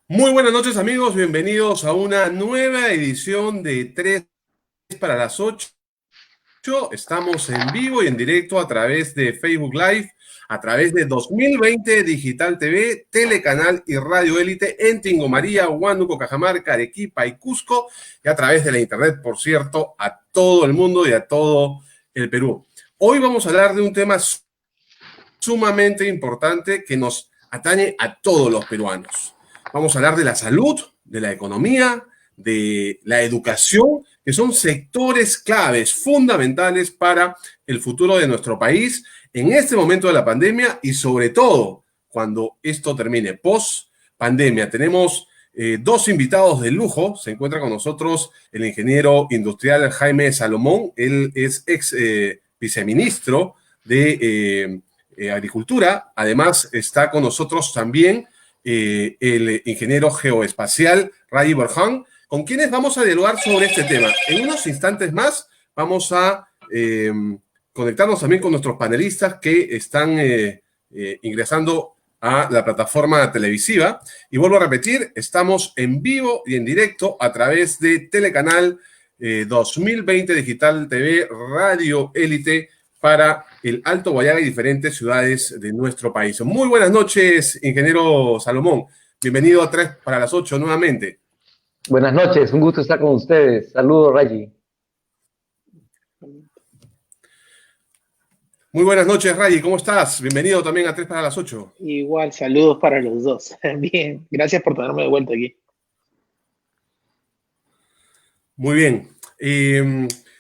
Muy buenas noches amigos, bienvenidos a una nueva edición de 3 para las 8. Estamos en vivo y en directo a través de Facebook Live, a través de 2020 Digital TV, Telecanal y Radio Élite en Tingo María, Huánuco, Cajamarca, Arequipa y Cusco, y a través de la internet, por cierto, a todo el mundo y a todo el Perú. Hoy vamos a hablar de un tema sumamente importante que nos atañe a todos los peruanos. Vamos a hablar de la salud, de la economía, de la educación, que son sectores claves, fundamentales para el futuro de nuestro país en este momento de la pandemia y sobre todo cuando esto termine, post pandemia. Tenemos dos invitados de lujo. Se encuentra con nosotros el ingeniero industrial Jaime Salomón. Él es ex viceministro de Agricultura. Además está con nosotros también el ingeniero geoespacial Rayi Borjan, con quienes vamos a dialogar sobre este tema. En unos instantes más vamos a conectarnos también con nuestros panelistas que están ingresando a la plataforma televisiva. Y vuelvo a repetir, estamos en vivo y en directo a través de Telecanal 2020 Digital TV, Radio Élite, para el Alto Guayaga y diferentes ciudades de nuestro país. Muy buenas noches, ingeniero Salomón. Bienvenido a 3 para las 8 nuevamente. Buenas noches, un gusto estar con ustedes. Saludos, Rayi. Muy buenas noches, Rayi. ¿Cómo estás? Bienvenido también a 3 para las 8. Igual, saludos para los dos. Bien, gracias por tenerme de vuelta aquí. Muy bien.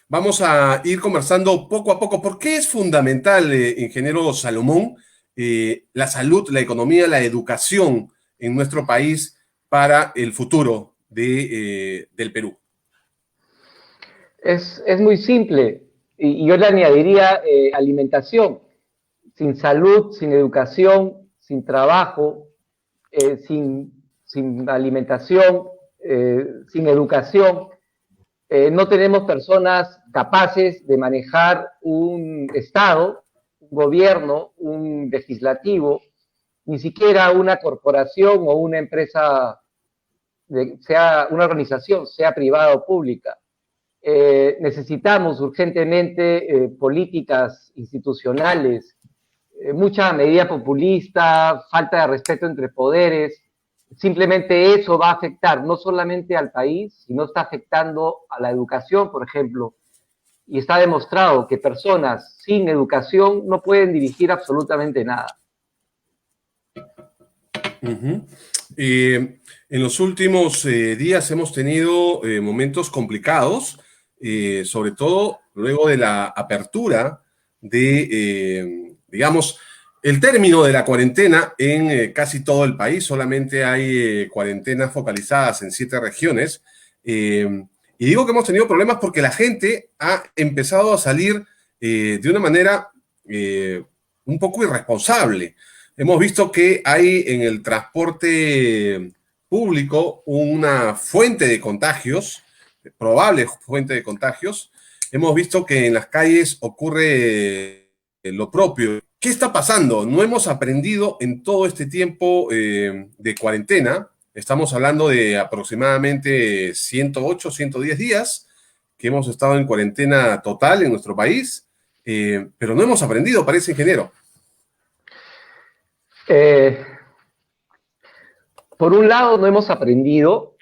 Vamos a ir conversando poco a poco. ¿Por qué es fundamental, ingeniero Salomón, la salud, la economía, la educación en nuestro país para el futuro del Perú? Es muy simple y yo le añadiría alimentación. Sin salud, sin educación, sin trabajo, sin alimentación, sin educación, no tenemos personas capaces de manejar un Estado, un gobierno, un legislativo, ni siquiera una corporación o una empresa, sea una organización, sea privada o pública. Necesitamos urgentemente políticas institucionales, mucha medida populista, falta de respeto entre poderes. Simplemente eso va a afectar no solamente al país, sino está afectando a la educación, por ejemplo. Y está demostrado que personas sin educación no pueden dirigir absolutamente nada. En los últimos días hemos tenido momentos complicados, sobre todo luego de la apertura de, digamos, el término de la cuarentena en casi todo el país. Solamente hay cuarentenas focalizadas en 7 regiones. Y digo que hemos tenido problemas porque la gente ha empezado a salir de una manera un poco irresponsable. Hemos visto que hay en el transporte público una fuente de contagios, probable fuente de contagios. Hemos visto que en las calles ocurre lo propio. ¿Qué está pasando? No hemos aprendido en todo este tiempo de cuarentena. Estamos hablando de aproximadamente 108, 110 días que hemos estado en cuarentena total en nuestro país, pero no hemos aprendido, parece, ingeniero. Por un lado no hemos aprendido,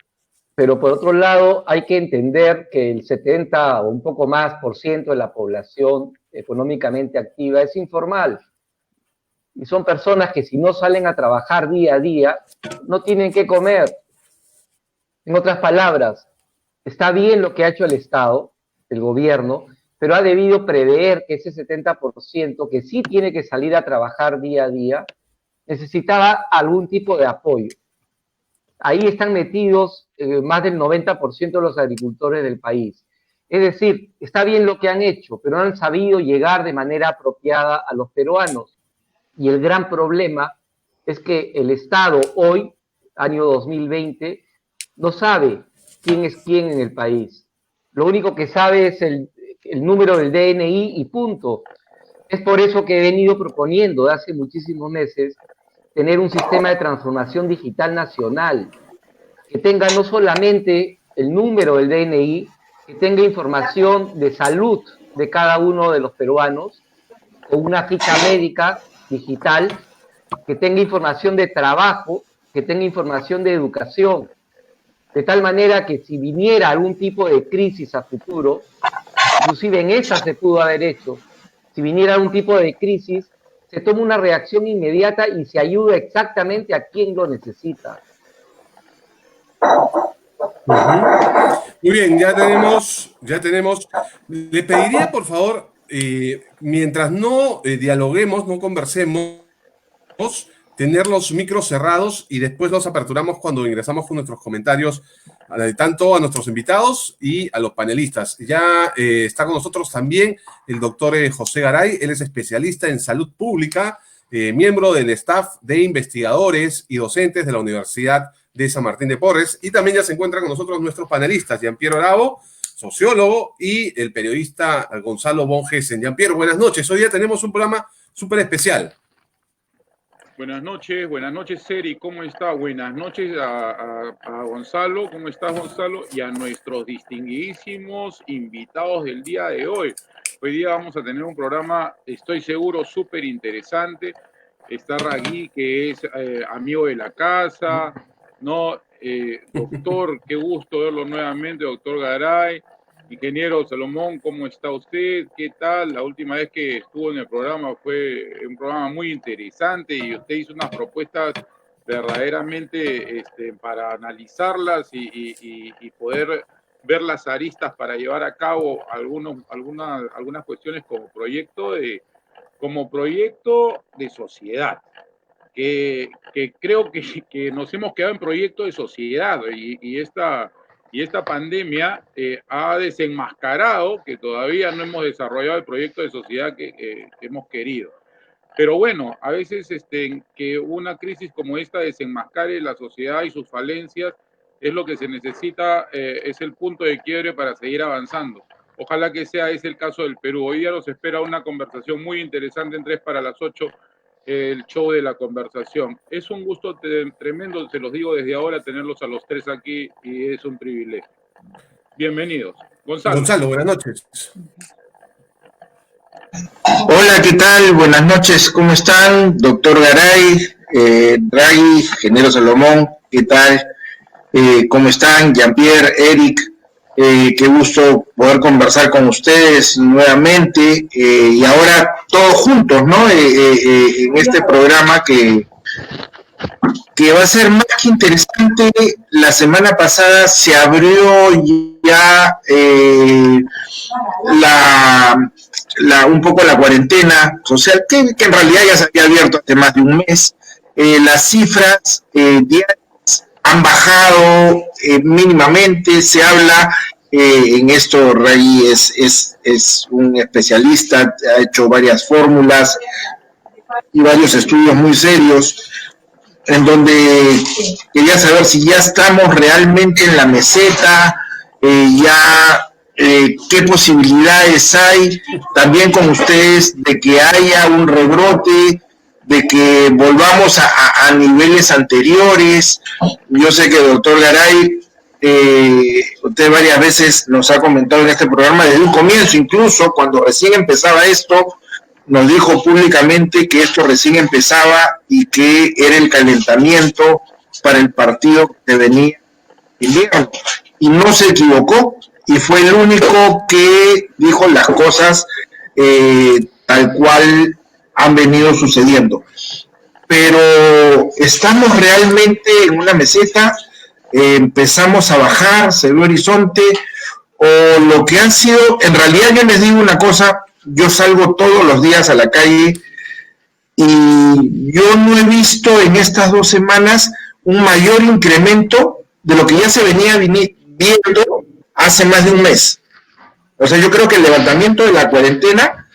pero por otro lado hay que entender que el 70 o un poco más por ciento de la población económicamente activa es informal. Y son personas que si no salen a trabajar día a día, no tienen qué comer. En otras palabras, está bien lo que ha hecho el Estado, el gobierno, pero ha debido prever que ese 70% que sí tiene que salir a trabajar día a día, necesitaba algún tipo de apoyo. Ahí están metidos más del 90% de los agricultores del país. Es decir, está bien lo que han hecho, pero no han sabido llegar de manera apropiada a los peruanos. Y el gran problema es que el Estado hoy, año 2020, no sabe quién es quién en el país. Lo único que sabe es el número del DNI y punto. Es por eso que he venido proponiendo de hace muchísimos meses tener un sistema de transformación digital nacional, que tenga no solamente el número del DNI, que tenga información de salud de cada uno de los peruanos, con una ficha médica digital, que tenga información de trabajo, que tenga información de educación, de tal manera que si viniera algún tipo de crisis a futuro, inclusive en esa se pudo haber hecho, si viniera algún tipo de crisis, se toma una reacción inmediata y se ayuda exactamente a quien lo necesita. Muy bien, ya tenemos. Le pediría, por favor, mientras no dialoguemos, no conversemos, tener los micros cerrados y después los aperturamos cuando ingresamos con nuestros comentarios, tanto a nuestros invitados y a los panelistas. Ya está con nosotros también el doctor José Garay. Él es especialista en salud pública, miembro del staff de investigadores y docentes de la Universidad de San Martín de Porres, y también ya se encuentra con nosotros nuestros panelistas, Jean-Pierre Bravo, sociólogo, y el periodista Gonzalo von Gessen. Jean-Pierre, buenas noches. Hoy día tenemos un programa súper especial. Buenas noches, Seri, ¿cómo está? Buenas noches a Gonzalo, ¿cómo estás, Gonzalo? Y a nuestros distinguidísimos invitados del día de hoy. Hoy día vamos a tener un programa, estoy seguro, súper interesante. Está Ragui, que es amigo de la casa, ¿no? Doctor, qué gusto verlo nuevamente, doctor Garay. Ingeniero Salomón, ¿cómo está usted? ¿Qué tal? La última vez que estuvo en el programa fue un programa muy interesante y usted hizo unas propuestas verdaderamente para analizarlas y poder ver las aristas para llevar a cabo algunas cuestiones como proyecto de sociedad. Que creo que nos hemos quedado en proyecto de sociedad y esta pandemia ha desenmascarado que todavía no hemos desarrollado el proyecto de sociedad que hemos querido. Pero bueno, a veces que una crisis como esta desenmascare la sociedad y sus falencias es lo que se necesita, es el punto de quiebre para seguir avanzando. Ojalá que sea ese el caso del Perú. Hoy día nos espera una conversación muy interesante en 3 para las 8, el show de la conversación. Es un gusto tremendo, se los digo desde ahora, tenerlos a los 3 aquí y es un privilegio. Bienvenidos. Gonzalo, buenas noches. Hola, ¿qué tal? Buenas noches, ¿cómo están? Doctor Garay, Draghi, ingeniero Salomón, ¿qué tal? ¿Cómo están? Jean-Pierre, Eric, qué gusto poder conversar con ustedes nuevamente y ahora todos juntos, ¿no? En este programa que va a ser más que interesante. La semana pasada se abrió ya un poco la cuarentena social, que en realidad ya se había abierto hace más de un mes. Las cifras diarias han bajado mínimamente. Se habla en esto, Ray es un especialista, ha hecho varias fórmulas y varios estudios muy serios, en donde quería saber si ya estamos realmente en la meseta, qué posibilidades hay también con ustedes de que haya un rebrote, de que volvamos a niveles anteriores. Yo sé que el doctor Garay, usted varias veces nos ha comentado en este programa desde un comienzo, incluso cuando recién empezaba esto, nos dijo públicamente que esto recién empezaba y que era el calentamiento para el partido que venía invierno. Y no se equivocó, y fue el único que dijo las cosas tal cual han venido sucediendo. Pero estamos realmente en una meseta, empezamos a bajar, se ve horizonte, o lo que han sido, en realidad yo les digo una cosa, yo salgo todos los días a la calle y yo no he visto en estas 2 semanas un mayor incremento de lo que ya se venía viendo hace más de un mes. O sea, yo creo que el levantamiento de la cuarentena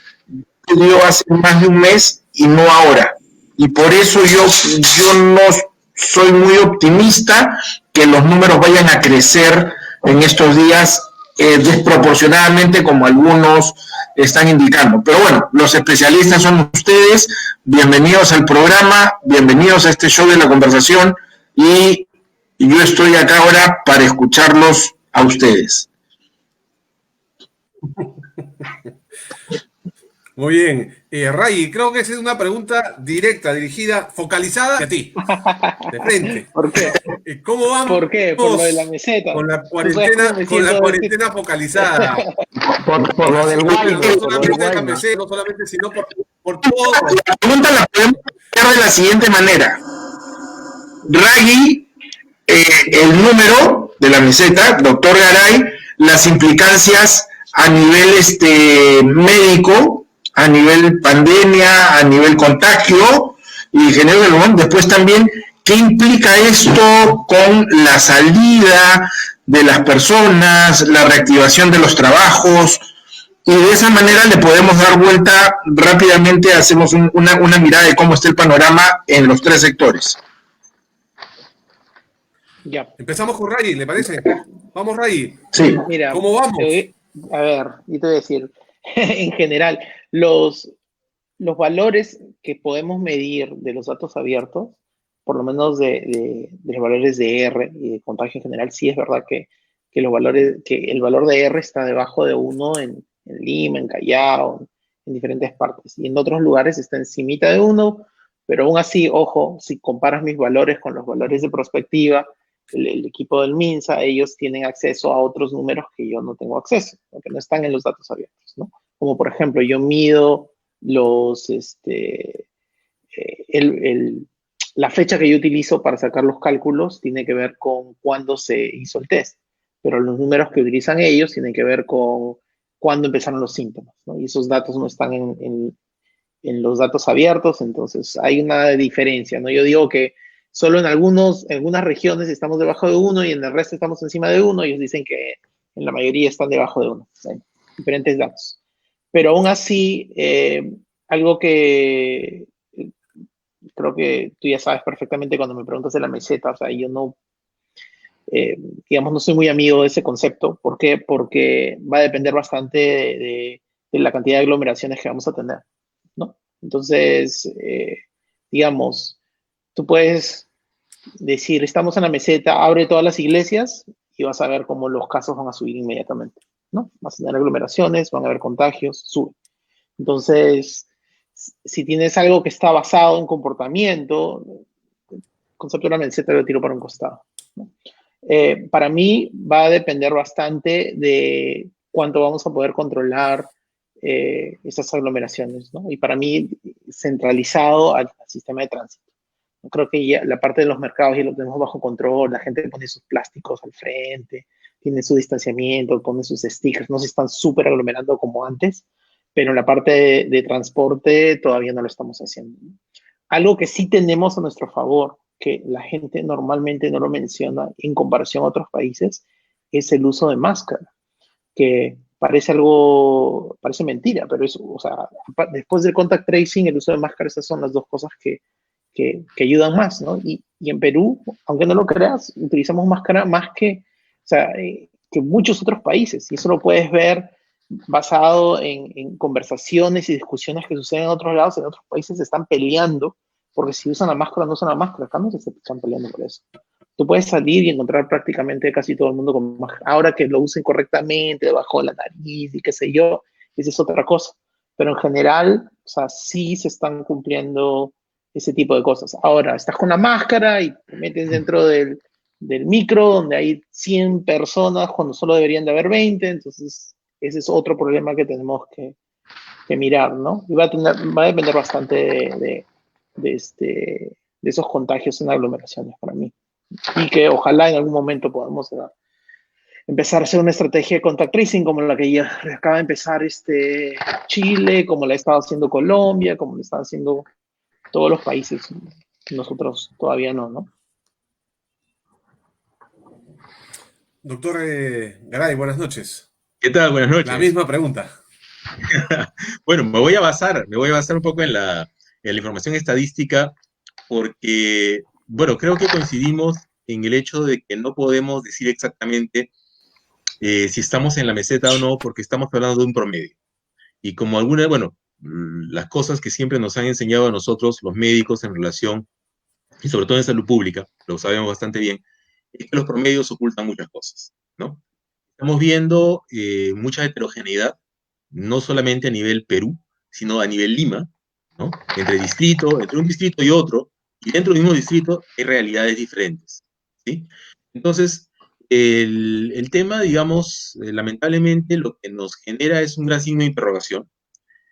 se dio hace más de un mes y no ahora. Y por eso yo no soy muy optimista que los números vayan a crecer en estos días desproporcionadamente como algunos están indicando. Pero bueno, los especialistas son ustedes. Bienvenidos al programa, bienvenidos a este show de la conversación y y yo estoy acá ahora para escucharlos a ustedes. Muy bien. Ray, creo que esa es una pregunta directa, dirigida, focalizada a ti, de frente. ¿Por qué? ¿Cómo vamos? ¿Por qué? Por lo de la meseta. Con la ¿Tú sabes cómo me cuarentena, siento? focalizada. Por lo del Guayna, No por lo del solamente de la Guayna. meseta, no solamente, sino por todo. La pregunta la podemos hacer de la siguiente manera. Raggi, el número de la meseta, doctor Garay, las implicancias a nivel médico, a nivel pandemia, a nivel contagio, y ingeniero Galván, después también, ¿qué implica esto con la salida de las personas, la reactivación de los trabajos? Y de esa manera le podemos dar vuelta rápidamente, hacemos una mirada de cómo está el panorama en los tres sectores. Ya. Empezamos con Ray, ¿le parece? Vamos, Ray. Sí. Mira, ¿Cómo vamos? a ver, yo te voy a decir, en general, los valores que podemos medir de los datos abiertos, por lo menos de los valores de R y de contagio en general, sí es verdad que los valores, que el valor de R está debajo de 1 en Lima, en Callao, en diferentes partes. Y en otros lugares está encimita de 1, pero aún así, ojo, si comparas mis valores con los valores de prospectiva, el equipo del MINSA, ellos tienen acceso a otros números que yo no tengo acceso, porque no están en los datos abiertos, ¿no? Como por ejemplo, yo mido la fecha que yo utilizo para sacar los cálculos tiene que ver con cuándo se hizo el test, pero los números que utilizan ellos tienen que ver con cuándo empezaron los síntomas, ¿no? Y esos datos no están en los datos abiertos, entonces hay una diferencia, ¿no? Yo digo que solo en algunas regiones estamos debajo de 1 y en el resto estamos encima de 1. Ellos dicen que en la mayoría están debajo de 1. ¿Sí? Diferentes datos. Pero aún así, algo que creo que tú ya sabes perfectamente cuando me preguntas de la meseta, o sea, yo no, digamos, no soy muy amigo de ese concepto. ¿Por qué? Porque va a depender bastante de la cantidad de aglomeraciones que vamos a tener, ¿no? Entonces, digamos, tú puedes decir, estamos en la meseta, abre todas las iglesias y vas a ver cómo los casos van a subir inmediatamente, ¿no? Vas a tener aglomeraciones, van a haber contagios, sube. Entonces, si tienes algo que está basado en comportamiento, el concepto de la meseta lo tiro para un costado, ¿no? Para mí va a depender bastante de cuánto vamos a poder controlar esas aglomeraciones, ¿no? Y para mí, centralizado al sistema de tránsito. Creo que ya la parte de los mercados ya lo tenemos bajo control, la gente pone sus plásticos al frente, tiene su distanciamiento, pone sus stickers, no se están súper aglomerando como antes, pero en la parte de transporte todavía no lo estamos haciendo. Algo que sí tenemos a nuestro favor, que la gente normalmente no lo menciona en comparación a otros países, es el uso de máscara, que parece mentira, pero es, o sea, después del contact tracing, el uso de máscara, esas son las dos cosas que ayudan más, ¿no? Y en Perú, aunque no lo creas, utilizamos máscara más que muchos otros países, y eso lo puedes ver basado en conversaciones y discusiones que suceden en otros lados. En otros países se están peleando porque si usan la máscara o no usan la máscara. Acá no se están peleando por eso. Tú puedes salir y encontrar prácticamente casi todo el mundo con máscara. Ahora que lo usen correctamente, debajo de la nariz y qué sé yo, esa es otra cosa. Pero en general, o sea, sí se están cumpliendo ese tipo de cosas. Ahora, estás con la máscara y te metes dentro del micro donde hay 100 personas cuando solo deberían de haber 20, entonces ese es otro problema que tenemos que mirar, ¿no? Y va a depender bastante de esos contagios en aglomeraciones para mí. Y que ojalá en algún momento podamos empezar a hacer una estrategia de contact tracing como la que ya acaba de empezar Chile, como la ha estado haciendo Colombia, como lo están haciendo todos los países. Nosotros todavía no. Doctor Garay, buenas noches. ¿Qué tal? Buenas noches. La misma pregunta. Bueno, me voy a basar un poco en la información estadística porque, bueno, creo que coincidimos en el hecho de que no podemos decir exactamente si estamos en la meseta o no, porque estamos hablando de un promedio. Y como las cosas que siempre nos han enseñado a nosotros, los médicos, en relación, y sobre todo en salud pública, lo sabemos bastante bien, es que los promedios ocultan muchas cosas, ¿no? Estamos viendo mucha heterogeneidad, no solamente a nivel Perú, sino a nivel Lima, ¿no? Entre un distrito y otro, y dentro del mismo distrito hay realidades diferentes, ¿sí? Entonces, el tema, digamos, lamentablemente lo que nos genera es un gran signo de interrogación,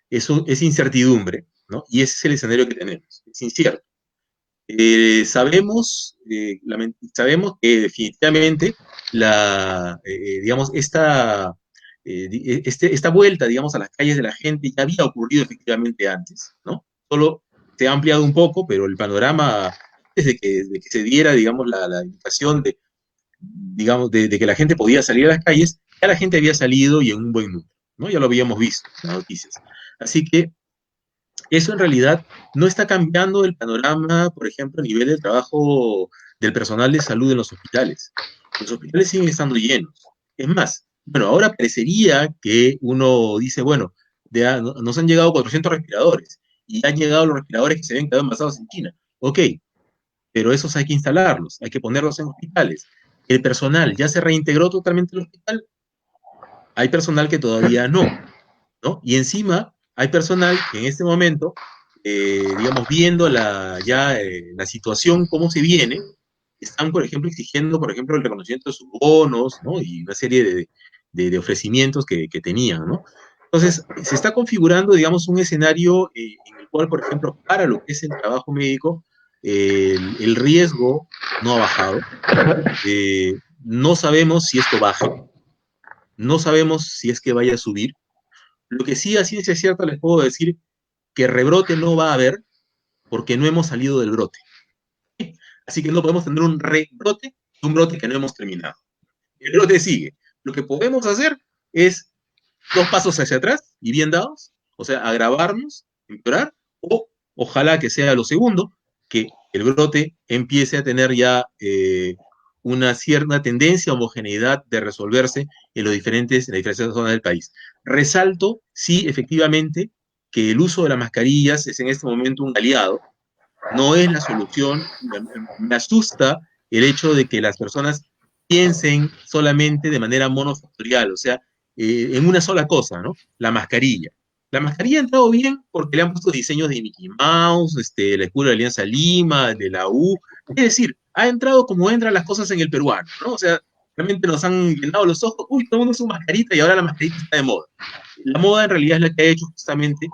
es incertidumbre, ¿no? Y ese es el escenario que tenemos, es incierto. Sabemos que definitivamente digamos, esta vuelta, digamos, a las calles de la gente ya había ocurrido efectivamente antes, ¿no? Solo se ha ampliado un poco, pero el panorama, desde que se diera, digamos, la indicación digamos, de que la gente podía salir a las calles, ya la gente había salido y en un buen número, ¿no? Ya lo habíamos visto en las noticias. Así que eso en realidad no está cambiando el panorama, por ejemplo, a nivel del trabajo del personal de salud en los hospitales. Los hospitales siguen estando llenos. Es más, bueno, ahora parecería que uno dice, bueno, nos han llegado 400 respiradores y han llegado los respiradores que se habían quedado envasados en China. Ok, pero esos hay que instalarlos, hay que ponerlos en hospitales. El personal ya se reintegró totalmente al hospital. Hay personal que todavía no, ¿no? Y encima hay personal que en este momento, digamos, viendo la situación, cómo se viene, están, por ejemplo, exigiendo, por ejemplo, el reconocimiento de sus bonos, ¿no? Y una serie de ofrecimientos que tenían, ¿no? Entonces, se está configurando, digamos, un escenario en el cual, por ejemplo, para lo que es el trabajo médico, el riesgo no ha bajado. No sabemos si esto baje, no sabemos si es que vaya a subir. Lo que sí, a ciencia cierta, les puedo decir que rebrote no va a haber porque no hemos salido del brote. Así que no podemos tener un rebrote y un brote que no hemos terminado. El brote sigue. Lo que podemos hacer es 2 pasos hacia atrás y bien dados, o sea, agravarnos, empeorar, o ojalá que sea lo segundo, que el brote empiece a tener ya una cierta tendencia, homogeneidad de resolverse en las diferentes zonas del país. Resalto, sí, efectivamente, que el uso de las mascarillas es en este momento un aliado, no es la solución. Me asusta el hecho de que las personas piensen solamente de manera monofactorial, o sea, en una sola cosa, ¿no? La mascarilla. La mascarilla ha entrado bien porque le han puesto diseños de Mickey Mouse, la escuela de Alianza Lima, de la U. Es decir, ha entrado como entran las cosas en el peruano, ¿no? O sea, realmente nos han llenado los ojos, uy, todo el mundo usa mascarita y ahora la mascarita está de moda. La moda en realidad es la que ha hecho justamente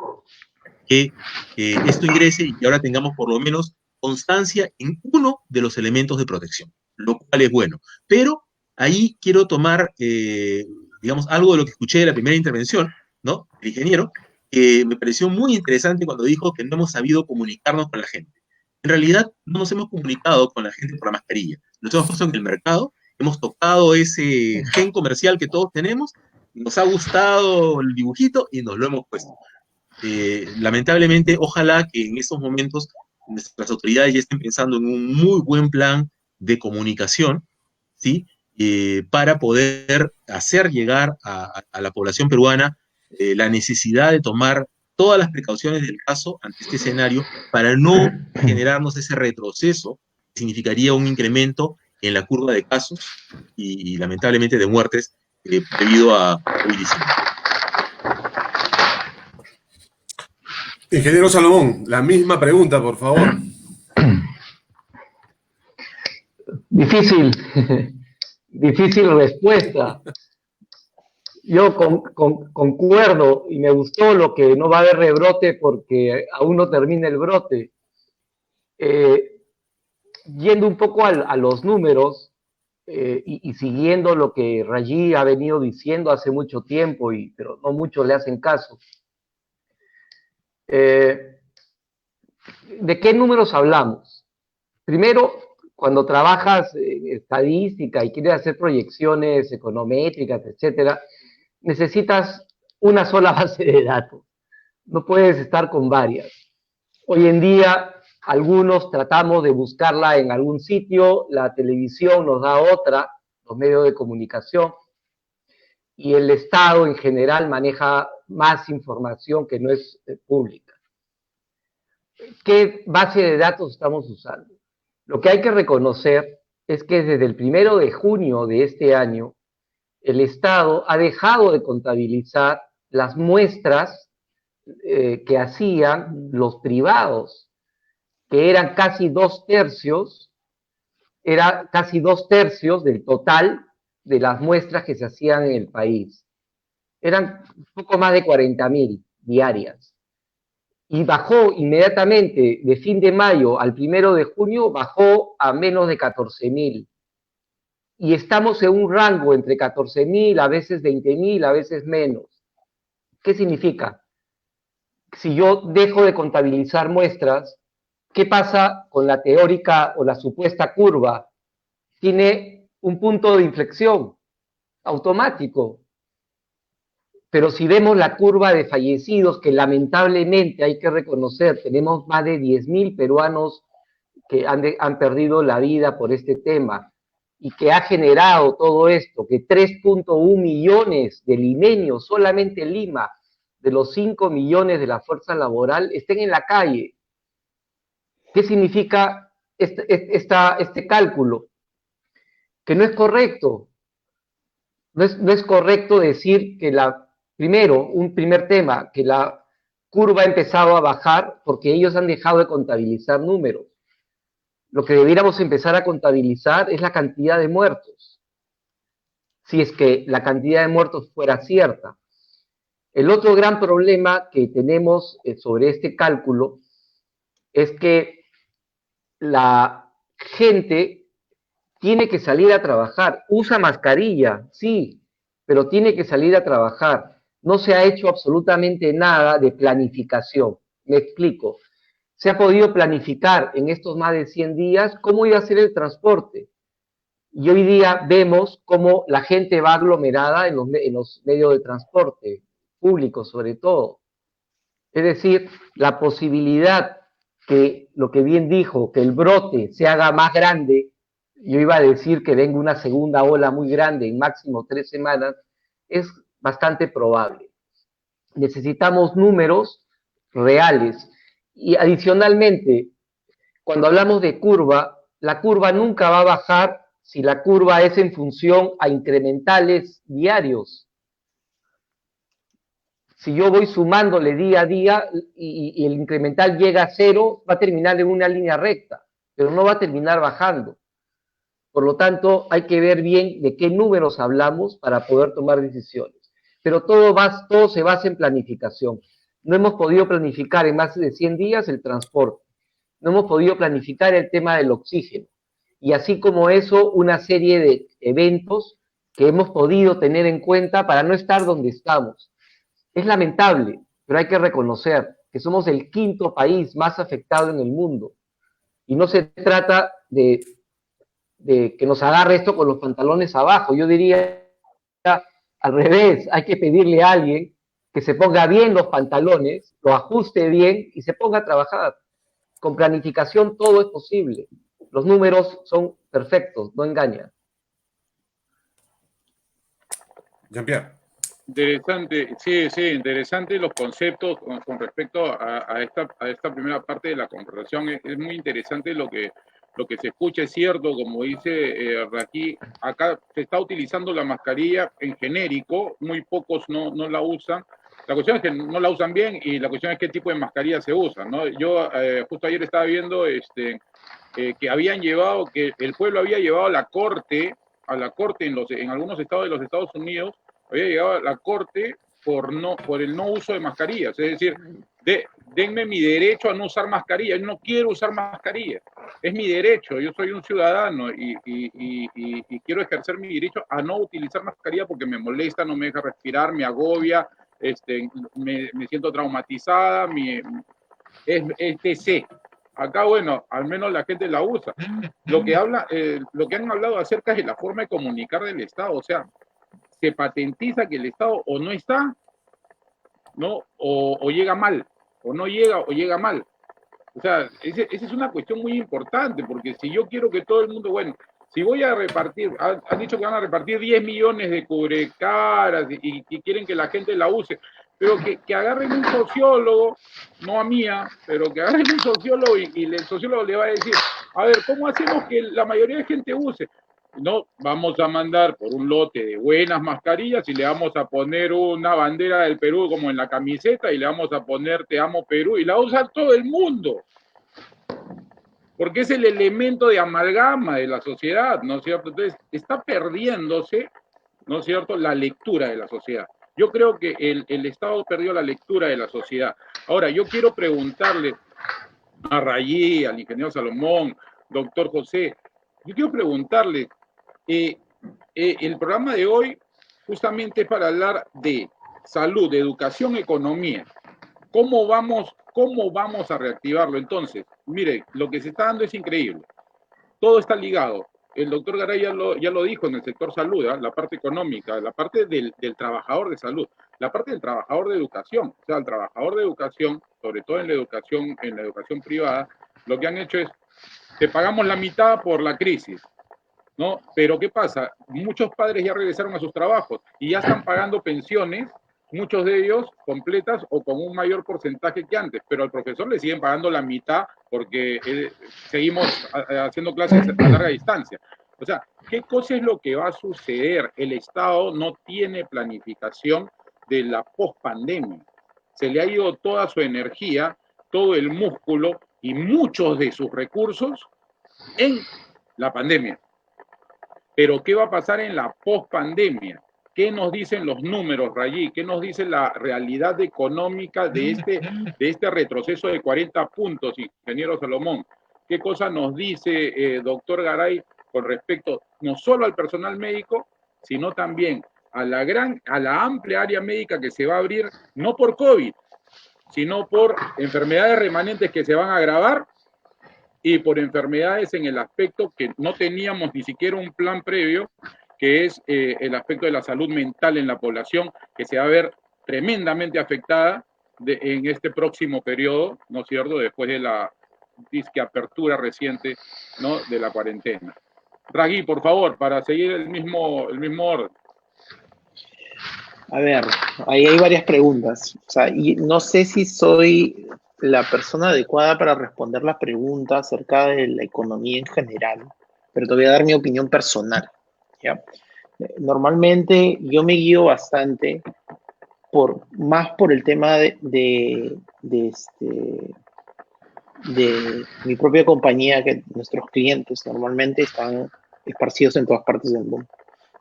que esto ingrese y que ahora tengamos por lo menos constancia en uno de los elementos de protección, lo cual es bueno. Pero ahí quiero tomar, digamos, algo de lo que escuché de la primera intervención, ¿no? El ingeniero, que me pareció muy interesante cuando dijo que no hemos sabido comunicarnos con la gente. En realidad, no nos hemos comunicado con la gente por la mascarilla. Nos hemos puesto en el mercado, hemos tocado ese gen comercial que todos tenemos, nos ha gustado el dibujito y nos lo hemos puesto. Lamentablemente, ojalá que en estos momentos nuestras autoridades ya estén pensando en un muy buen plan de comunicación, ¿sí? Para poder hacer llegar a la población peruana la necesidad de tomar todas las precauciones del caso ante este escenario para no generarnos ese retroceso que significaría un incremento en la curva de casos y lamentablemente de muertes debido a COVID-19. Ingeniero Salomón, la misma pregunta, por favor. Difícil respuesta. Yo concuerdo y me gustó lo que no va a haber rebrote porque aún no termina el brote. Yendo un poco a los números y siguiendo lo que Rayi ha venido diciendo hace mucho tiempo, pero no muchos le hacen caso. ¿De qué números hablamos? Primero, cuando trabajas en estadística y quieres hacer proyecciones econométricas, etcétera, necesitas una sola base de datos. No puedes estar con varias. Hoy en día, algunos tratamos de buscarla en algún sitio, la televisión nos da otra, los medios de comunicación, y el Estado en general maneja más información que no es pública. ¿Qué base de datos estamos usando? Lo que hay que reconocer es que desde el 1 de junio de este año, el Estado ha dejado de contabilizar las muestras que hacían los privados, que eran casi 2/3, era casi 2/3 del total de las muestras que se hacían en el país. Eran un poco más de 40.000 diarias. Y bajó inmediatamente, de fin de mayo al 1 de junio, bajó a menos de 14.000. Y estamos en un rango entre 14.000, a veces 20.000, a veces menos. ¿Qué significa? Si yo dejo de contabilizar muestras, ¿qué pasa con la teórica o la supuesta curva? Tiene un punto de inflexión automático. Pero si vemos la curva de fallecidos, que lamentablemente hay que reconocer, tenemos más de 10.000 peruanos que han perdido la vida por este tema, y que ha generado todo esto, que 3.1 millones de limeños, solamente en Lima, de los 5 millones de la fuerza laboral, estén en la calle. ¿Qué significa este cálculo? Que no es correcto. No es correcto decir que primero, un primer tema, que la curva ha empezado a bajar porque ellos han dejado de contabilizar números. Lo que debiéramos empezar a contabilizar es la cantidad de muertos, si es que la cantidad de muertos fuera cierta. El otro gran problema que tenemos sobre este cálculo es que la gente tiene que salir a trabajar, usa mascarilla, sí, pero tiene que salir a trabajar. No se ha hecho absolutamente nada de planificación. Me explico. Se ha podido planificar en estos más de 100 días cómo iba a ser el transporte. Y hoy día vemos cómo la gente va aglomerada en los medios de transporte, públicos sobre todo. Es decir, la posibilidad que, lo que bien dijo, que el brote se haga más grande, yo iba a decir que venga una segunda ola muy grande en máximo 3 semanas, es bastante probable. Necesitamos números reales. Y adicionalmente, cuando hablamos de curva, la curva nunca va a bajar si la curva es en función a incrementales diarios. Si yo voy sumándole día a día y el incremental llega a 0, va a terminar en una línea recta, pero no va a terminar bajando. Por lo tanto, hay que ver bien de qué números hablamos para poder tomar decisiones. Pero todo se basa en planificación. No hemos podido planificar en más de 100 días el transporte. No hemos podido planificar el tema del oxígeno. Y así como eso, una serie de eventos que hemos podido tener en cuenta para no estar donde estamos. Es lamentable, pero hay que reconocer que somos el 5º país más afectado en el mundo. Y no se trata de que nos agarre esto con los pantalones abajo. Yo diría al revés, hay que pedirle a alguien que se ponga bien los pantalones, lo ajuste bien y se ponga a trabajar. Con planificación todo es posible. Los números son perfectos, no engañan. Jean-Pierre. Interesante, sí, interesante los conceptos con respecto a esta primera parte de la conversación. Es muy interesante lo que se escucha, es cierto, como dice Raquí, acá se está utilizando la mascarilla en genérico, muy pocos no la usan. La cuestión es que no la usan bien y la cuestión es qué tipo de mascarilla se usa, ¿no? Yo justo ayer estaba viendo que habían llevado, que el pueblo había llevado a la corte en algunos estados de los Estados Unidos, había llegado a la corte por el no uso de mascarillas. Es decir, denme mi derecho a no usar mascarilla. Yo no quiero usar mascarilla. Es mi derecho. Yo soy un ciudadano y quiero ejercer mi derecho a no utilizar mascarilla porque me molesta, no me deja respirar, me agobia, me siento traumatizada, etc. Acá, bueno, al menos la gente la usa. Lo que han hablado acerca de la forma de comunicar del Estado, o sea, se patentiza que el Estado o no está, ¿no? O llega mal, o no llega, o llega mal. O sea, esa es una cuestión muy importante, porque si yo quiero que todo el mundo, bueno, si voy a repartir, han dicho que van a repartir 10 millones de cubrecaras y quieren que la gente la use, pero que agarren un sociólogo, no a Mía, pero que agarren un sociólogo y el sociólogo le va a decir, a ver, ¿cómo hacemos que la mayoría de gente use? No, vamos a mandar por un lote de buenas mascarillas y le vamos a poner una bandera del Perú como en la camiseta y le vamos a poner Te amo Perú y la va a usar todo el mundo. Porque es el elemento de amalgama de la sociedad, ¿no es cierto? Entonces, está perdiéndose, ¿no es cierto?, la lectura de la sociedad. Yo creo que el Estado perdió la lectura de la sociedad. Ahora, yo quiero preguntarle a Rayí, al ingeniero Salomón, doctor José, yo quiero preguntarle, el programa de hoy justamente es para hablar de salud, de educación, economía. ¿Cómo vamos a reactivarlo? Entonces, mire, lo que se está dando es increíble. Todo está ligado. El doctor Garay ya lo dijo en el sector salud, ¿eh? La parte económica, la parte del trabajador de salud, la parte del trabajador de educación. O sea, el trabajador de educación, sobre todo en la educación privada, lo que han hecho es, te pagamos la mitad por la crisis, ¿no? Pero ¿qué pasa? Muchos padres ya regresaron a sus trabajos y ya están pagando pensiones, muchos de ellos completas o con un mayor porcentaje que antes, pero al profesor le siguen pagando la mitad porque seguimos haciendo clases a larga distancia. O sea, ¿qué cosa es lo que va a suceder? El Estado no tiene planificación de la pospandemia. Se le ha ido toda su energía, todo el músculo y muchos de sus recursos en la pandemia. Pero ¿qué va a pasar en la pospandemia? ¿Qué nos dicen los números, Rayí? ¿Qué nos dice la realidad económica de este retroceso de 40 puntos, ingeniero Salomón? ¿Qué cosa nos dice, doctor Garay, con respecto no solo al personal médico, sino también a la amplia área médica que se va a abrir, no por COVID, sino por enfermedades remanentes que se van a agravar y por enfermedades en el aspecto que no teníamos ni siquiera un plan previo, que es el aspecto de la salud mental en la población, que se va a ver tremendamente afectada en este próximo periodo, ¿no es cierto?, después de la disque apertura reciente, ¿no?, de la cuarentena. Ragui, por favor, para seguir el mismo orden. A ver, ahí hay varias preguntas. O sea, y no sé si soy la persona adecuada para responder la pregunta acerca de la economía en general, pero te voy a dar mi opinión personal, ¿ya? Normalmente yo me guío bastante más por el tema de mi propia compañía, que nuestros clientes normalmente están esparcidos en todas partes del mundo,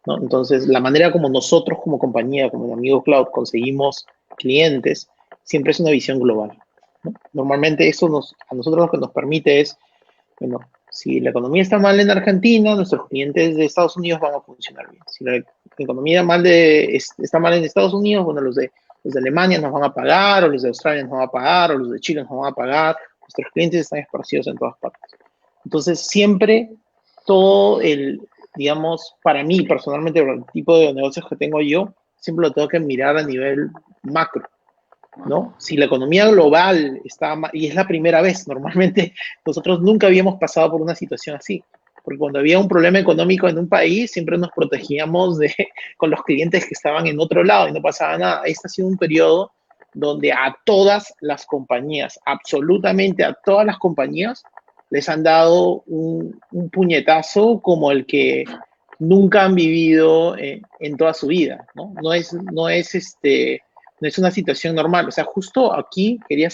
¿no? Entonces, la manera como nosotros como compañía, como Amigo Cloud, conseguimos clientes, siempre es una visión global, ¿no? Normalmente eso a nosotros lo que nos permite es, bueno, si la economía está mal en Argentina, nuestros clientes de Estados Unidos van a funcionar bien. Si la economía está mal en Estados Unidos, bueno, los de Alemania nos van a pagar, o los de Australia nos van a pagar, o los de Chile nos van a pagar. Nuestros clientes están esparcidos en todas partes. Entonces, siempre todo digamos, para mí personalmente, el tipo de negocios que tengo yo, siempre lo tengo que mirar a nivel macro, ¿no? Si la economía global está mal, y es la primera vez, normalmente nosotros nunca habíamos pasado por una situación así, porque cuando había un problema económico en un país, siempre nos protegíamos con los clientes que estaban en otro lado y no pasaba nada. Este ha sido un periodo donde a todas las compañías, absolutamente a todas las compañías, les han dado un puñetazo como el que nunca han vivido en toda su vida, ¿no? No es una situación normal. O sea, justo aquí quería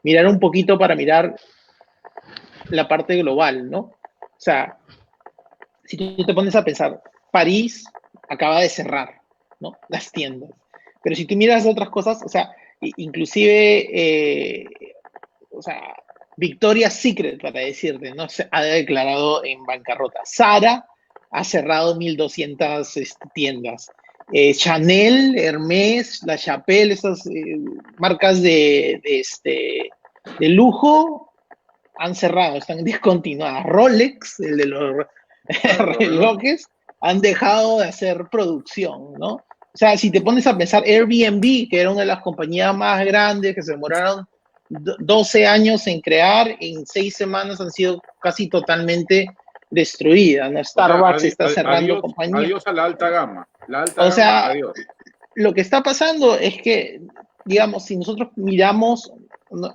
mirar un poquito para mirar la parte global, ¿no? O sea, si tú te pones a pensar, París acaba de cerrar, ¿no?, las tiendas. Pero si tú miras otras cosas, o sea, inclusive, o sea, Victoria's Secret, para decirte, ¿no?, se ha declarado en bancarrota. Zara ha cerrado 1,200 tiendas. Chanel, Hermès, La Chapelle, esas marcas de lujo han cerrado, están descontinuadas. Rolex, el de los relojes, han dejado de hacer producción, ¿no? O sea, si te pones a pensar, Airbnb, que era una de las compañías más grandes que se demoraron 12 años en crear, en 6 semanas han sido casi totalmente destruidas, ¿no? Starbucks está cerrando compañías. Adiós a la alta gama. La alta gama, adiós. lo que está pasando es que, digamos, si nosotros miramos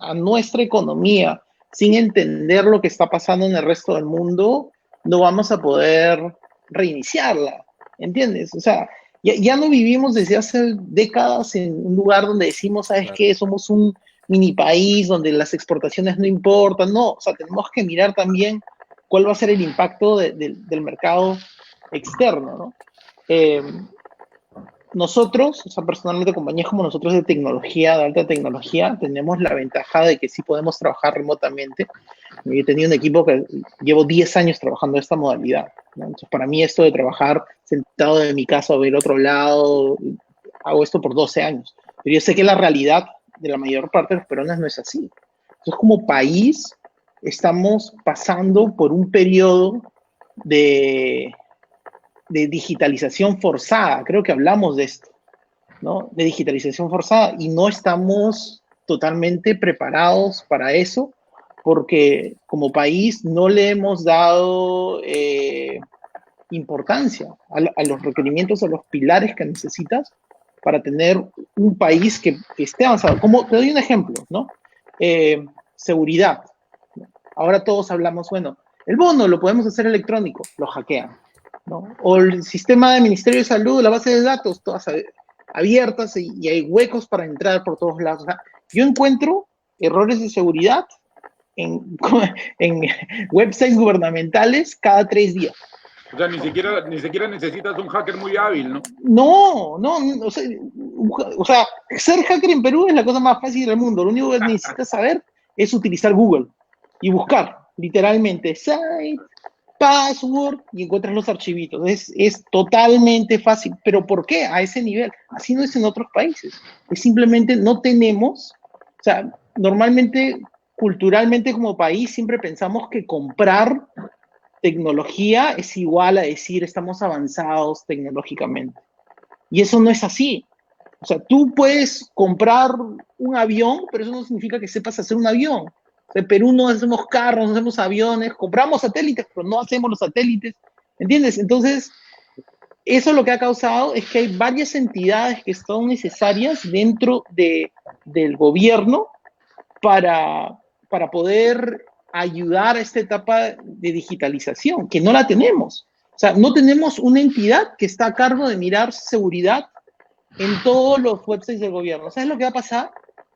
a nuestra economía sin entender lo que está pasando en el resto del mundo, no vamos a poder reiniciarla, ¿entiendes? O sea, ya no vivimos desde hace décadas en un lugar donde decimos, ¿sabes qué? Somos un mini país donde las exportaciones no importan. No, o sea, tenemos que mirar también cuál va a ser el impacto del mercado externo, ¿no? Nosotros, o sea, personalmente, compañías como nosotros de tecnología, de alta tecnología, tenemos la ventaja de que sí podemos trabajar remotamente. Yo he tenido un equipo que llevo 10 años trabajando esta modalidad, ¿no? Entonces, para mí esto de trabajar sentado en mi casa o ver otro lado, hago esto por 12 años. Pero yo sé que la realidad de la mayor parte de los peruanos no es así. Entonces, como país, estamos pasando por un periodo de digitalización forzada. Creo que hablamos de esto, ¿no? De digitalización forzada, y no estamos totalmente preparados para eso, porque como país no le hemos dado importancia a los requerimientos, a los pilares que necesitas para tener un país que esté avanzado. Como te doy un ejemplo, ¿no? Seguridad. Ahora todos hablamos, bueno, el bono lo podemos hacer electrónico, lo hackean, ¿no? O el sistema del Ministerio de Salud, la base de datos, todas abiertas y hay huecos para entrar por todos lados. O sea, yo encuentro errores de seguridad en websites gubernamentales cada 3 días. O sea, ni siquiera necesitas un hacker muy hábil, ¿no? No, o sea, ser hacker en Perú es la cosa más fácil del mundo. Lo único que necesitas saber es utilizar Google y buscar, literalmente, site, password, y encuentras los archivitos. Es totalmente fácil. ¿Pero por qué a ese nivel? Así no es en otros países. Es simplemente no tenemos, o sea, normalmente, culturalmente como país, siempre pensamos que comprar tecnología es igual a decir estamos avanzados tecnológicamente. Y eso no es así. O sea, tú puedes comprar un avión, pero eso no significa que sepas hacer un avión. O sea, en Perú no hacemos carros, no hacemos aviones, compramos satélites, pero no hacemos los satélites. ¿Entiendes? Entonces, eso lo que ha causado es que hay varias entidades que son necesarias dentro del gobierno para poder ayudar a esta etapa de digitalización, que no la tenemos. O sea, no tenemos una entidad que está a cargo de mirar seguridad en todos los websites del gobierno. ¿Sabes lo que va a pasar?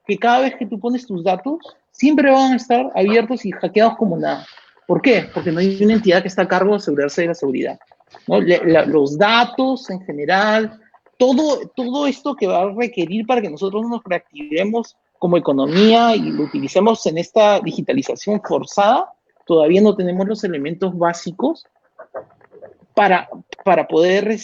Que cada vez que tú pones tus datos, siempre van a estar abiertos y hackeados como nada. ¿Por qué? Porque no hay una entidad que está a cargo de asegurarse de la seguridad, ¿no? Los datos en general, todo esto que va a requerir para que nosotros nos reactivemos como economía y lo utilicemos en esta digitalización forzada, todavía no tenemos los elementos básicos para poder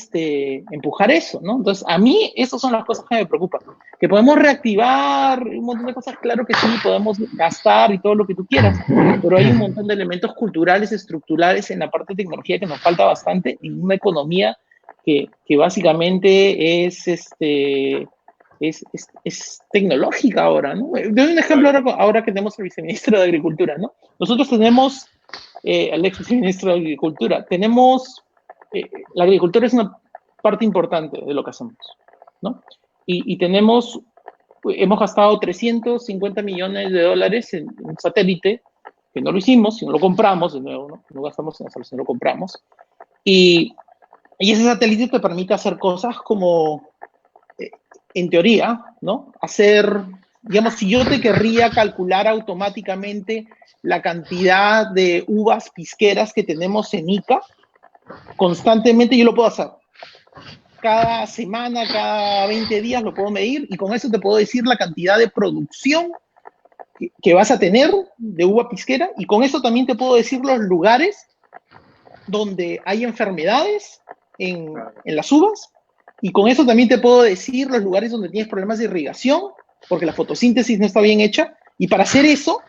empujar eso, ¿no? Entonces, a mí, esas son las cosas que me preocupan. Que podemos reactivar un montón de cosas, claro que sí, podemos gastar y todo lo que tú quieras, pero hay un montón de elementos culturales, estructurales en la parte de tecnología que nos falta bastante en una economía que básicamente es tecnológica ahora, ¿no? Doy un ejemplo ahora que tenemos al viceministro de Agricultura, ¿no? Nosotros tenemos, al ex viceministro de Agricultura, tenemos, la agricultura es una parte importante de lo que hacemos, ¿no? Y hemos gastado 350 millones de dólares en un satélite, que no lo hicimos, sino lo compramos, de nuevo, ¿no? No gastamos en hacerlo, sino lo compramos. Y ese satélite te permite hacer cosas como, en teoría, ¿no? Hacer, digamos, si yo te querría calcular automáticamente la cantidad de uvas pisqueras que tenemos en Ica, constantemente yo lo puedo hacer. Cada semana, cada 20 días lo puedo medir y con eso te puedo decir la cantidad de producción que vas a tener de uva pisquera, y con eso también te puedo decir los lugares donde hay enfermedades en las uvas. Y con eso también te puedo decir los lugares donde tienes problemas de irrigación, porque la fotosíntesis no está bien hecha. Y para hacer eso,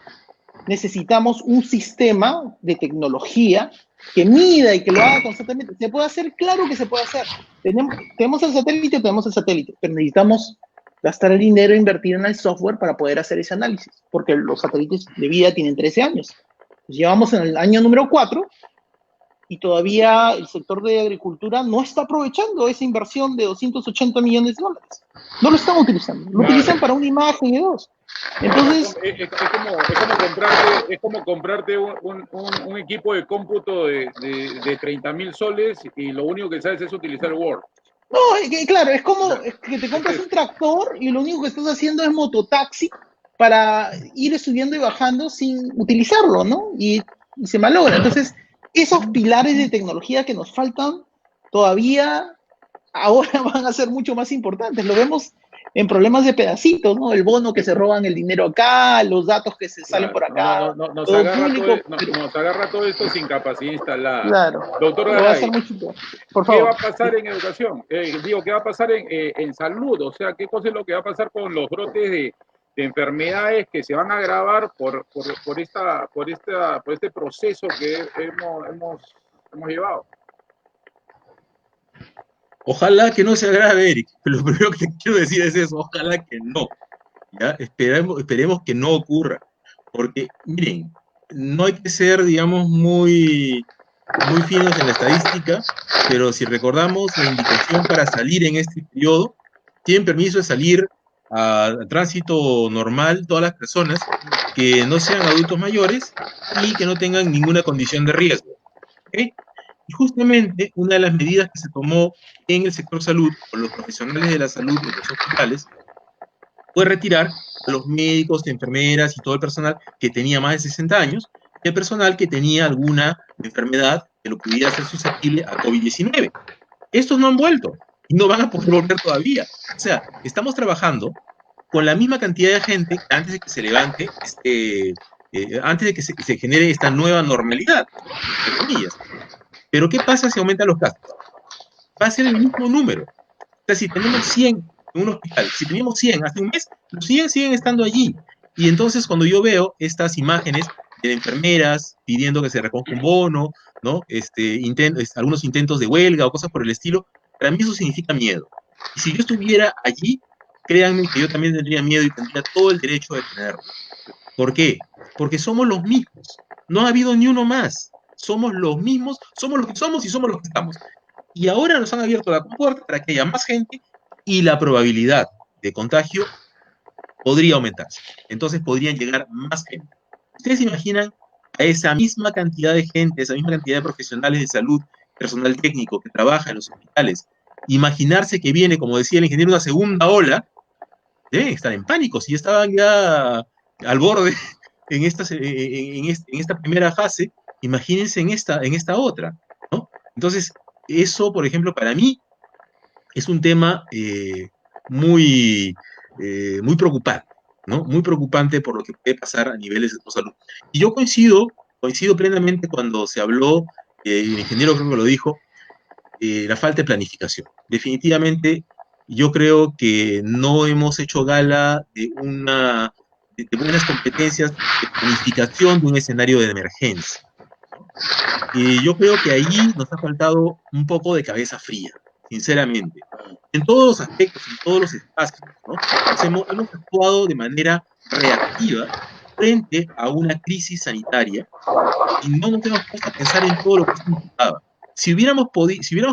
necesitamos un sistema de tecnología que mida y que lo haga constantemente. ¿Se puede hacer? Claro que se puede hacer. Tenemos el satélite, pero necesitamos gastar el dinero e invertir en el software para poder hacer ese análisis, porque los satélites de vida tienen 13 años. Pues llevamos en el año número 4 y todavía el sector de agricultura no está aprovechando esa inversión de 280 millones de dólares. No lo están utilizando, lo utilizan para una imagen y dos. Entonces, es como comprarte un equipo de cómputo de 30.000 soles y lo único que sabes es utilizar Word. no, claro, es como que te compras un tractor y lo único que estás haciendo es mototaxi para ir subiendo y bajando sin utilizarlo, ¿no? Y se malogra. Entonces, esos pilares de tecnología que nos faltan todavía ahora van a ser mucho más importantes. Lo vemos en problemas de pedacitos, ¿no? El bono que se roban el dinero acá, los datos que se salen por acá. Nos agarra todo esto sin capacidad instalada. Claro. Doctor va a Garay, ser mucho, por favor. ¿qué va a pasar en educación? ¿Qué va a pasar en salud? O sea, ¿qué cosa es lo que va a pasar con los brotes de enfermedades que se van a agravar por este proceso que hemos llevado? Ojalá que no se agrave, Eric. Lo primero que quiero decir es eso, ojalá que no. ¿Ya? Esperemos que no ocurra. Porque, miren, no hay que ser, digamos, muy finos en la estadística, pero si recordamos la indicación para salir en este periodo, tienen permiso de salir a tránsito normal todas las personas que no sean adultos mayores y que no tengan ninguna condición de riesgo. ¿Okay? Y justamente una de las medidas que se tomó en el sector salud por los profesionales de la salud de los hospitales fue retirar a los médicos, enfermeras y todo el personal que tenía más de 60 años y el personal que tenía alguna enfermedad que lo pudiera hacer susceptible a COVID-19. Estos no han vuelto y no van a poder volver todavía. O sea, estamos trabajando con la misma cantidad de gente antes de que se levante, antes de que se genere esta nueva normalidad, entre comillas. Pero ¿qué pasa si aumentan los casos? Va a ser el mismo número. O sea, si tenemos 100 en un hospital, si teníamos 100 hace un mes, los 100 siguen estando allí. Y entonces cuando yo veo estas imágenes de enfermeras pidiendo que se reconozca un bono, ¿no? Algunos intentos de huelga o cosas por el estilo, para mí eso significa miedo. Y si yo estuviera allí, créanme que yo también tendría miedo y tendría todo el derecho de tenerlo. ¿Por qué? Porque somos los mismos. No ha habido ni uno más. Somos los mismos, somos los que somos y somos los que estamos. Y ahora nos han abierto la puerta para que haya más gente y la probabilidad de contagio podría aumentarse. Entonces podrían llegar más gente. ¿Ustedes se imaginan a esa misma cantidad de gente, esa misma cantidad de profesionales de salud, personal técnico que trabaja en los hospitales, imaginarse que viene, como decía el ingeniero, una segunda ola? Deben estar en pánico, si estaban ya al borde en esta primera fase, imagínense en esta otra, ¿no? Entonces, eso, por ejemplo, para mí es un tema muy preocupante, ¿no? Muy preocupante por lo que puede pasar a niveles de salud. Y yo coincido plenamente cuando se habló, el ingeniero creo que lo dijo, la falta de planificación. Definitivamente, yo creo que no hemos hecho gala de buenas competencias de planificación de un escenario de emergencia. Y yo creo que ahí nos ha faltado un poco de cabeza fría, sinceramente. En todos los aspectos, en todos los espacios, ¿no? Hemos actuado de manera reactiva frente a una crisis sanitaria y no nos hemos puesto a pensar en todo lo que se implicaba. Si hubiéramos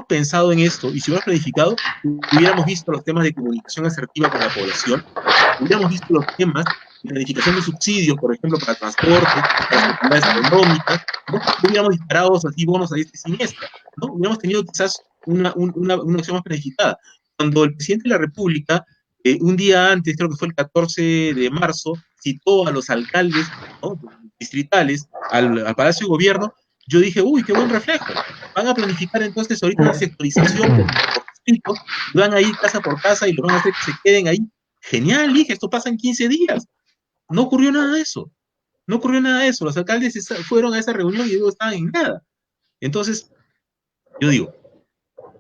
pensado en esto y si hubiéramos planificado, hubiéramos visto los temas de comunicación asertiva con la población, hubiéramos visto los temas de planificación de subsidios, por ejemplo, para transporte, para las actividades económicas, ¿no? Hubiéramos disparado así bonos a diestra y siniestra, ¿no? Hubiéramos tenido quizás una acción más planificada. Cuando el presidente de la República, un día antes, creo que fue el 14 de marzo, citó a los alcaldes, ¿no?, distritales al Palacio de Gobierno, yo dije, uy, qué buen reflejo. Van a planificar entonces ahorita una sectorización por distrito, van a ir casa por casa y lo van a hacer que se queden ahí. Genial, dije, esto pasa en 15 días. No ocurrió nada de eso. No ocurrió nada de eso. Los alcaldes fueron a esa reunión y no estaban en nada. Entonces, yo digo,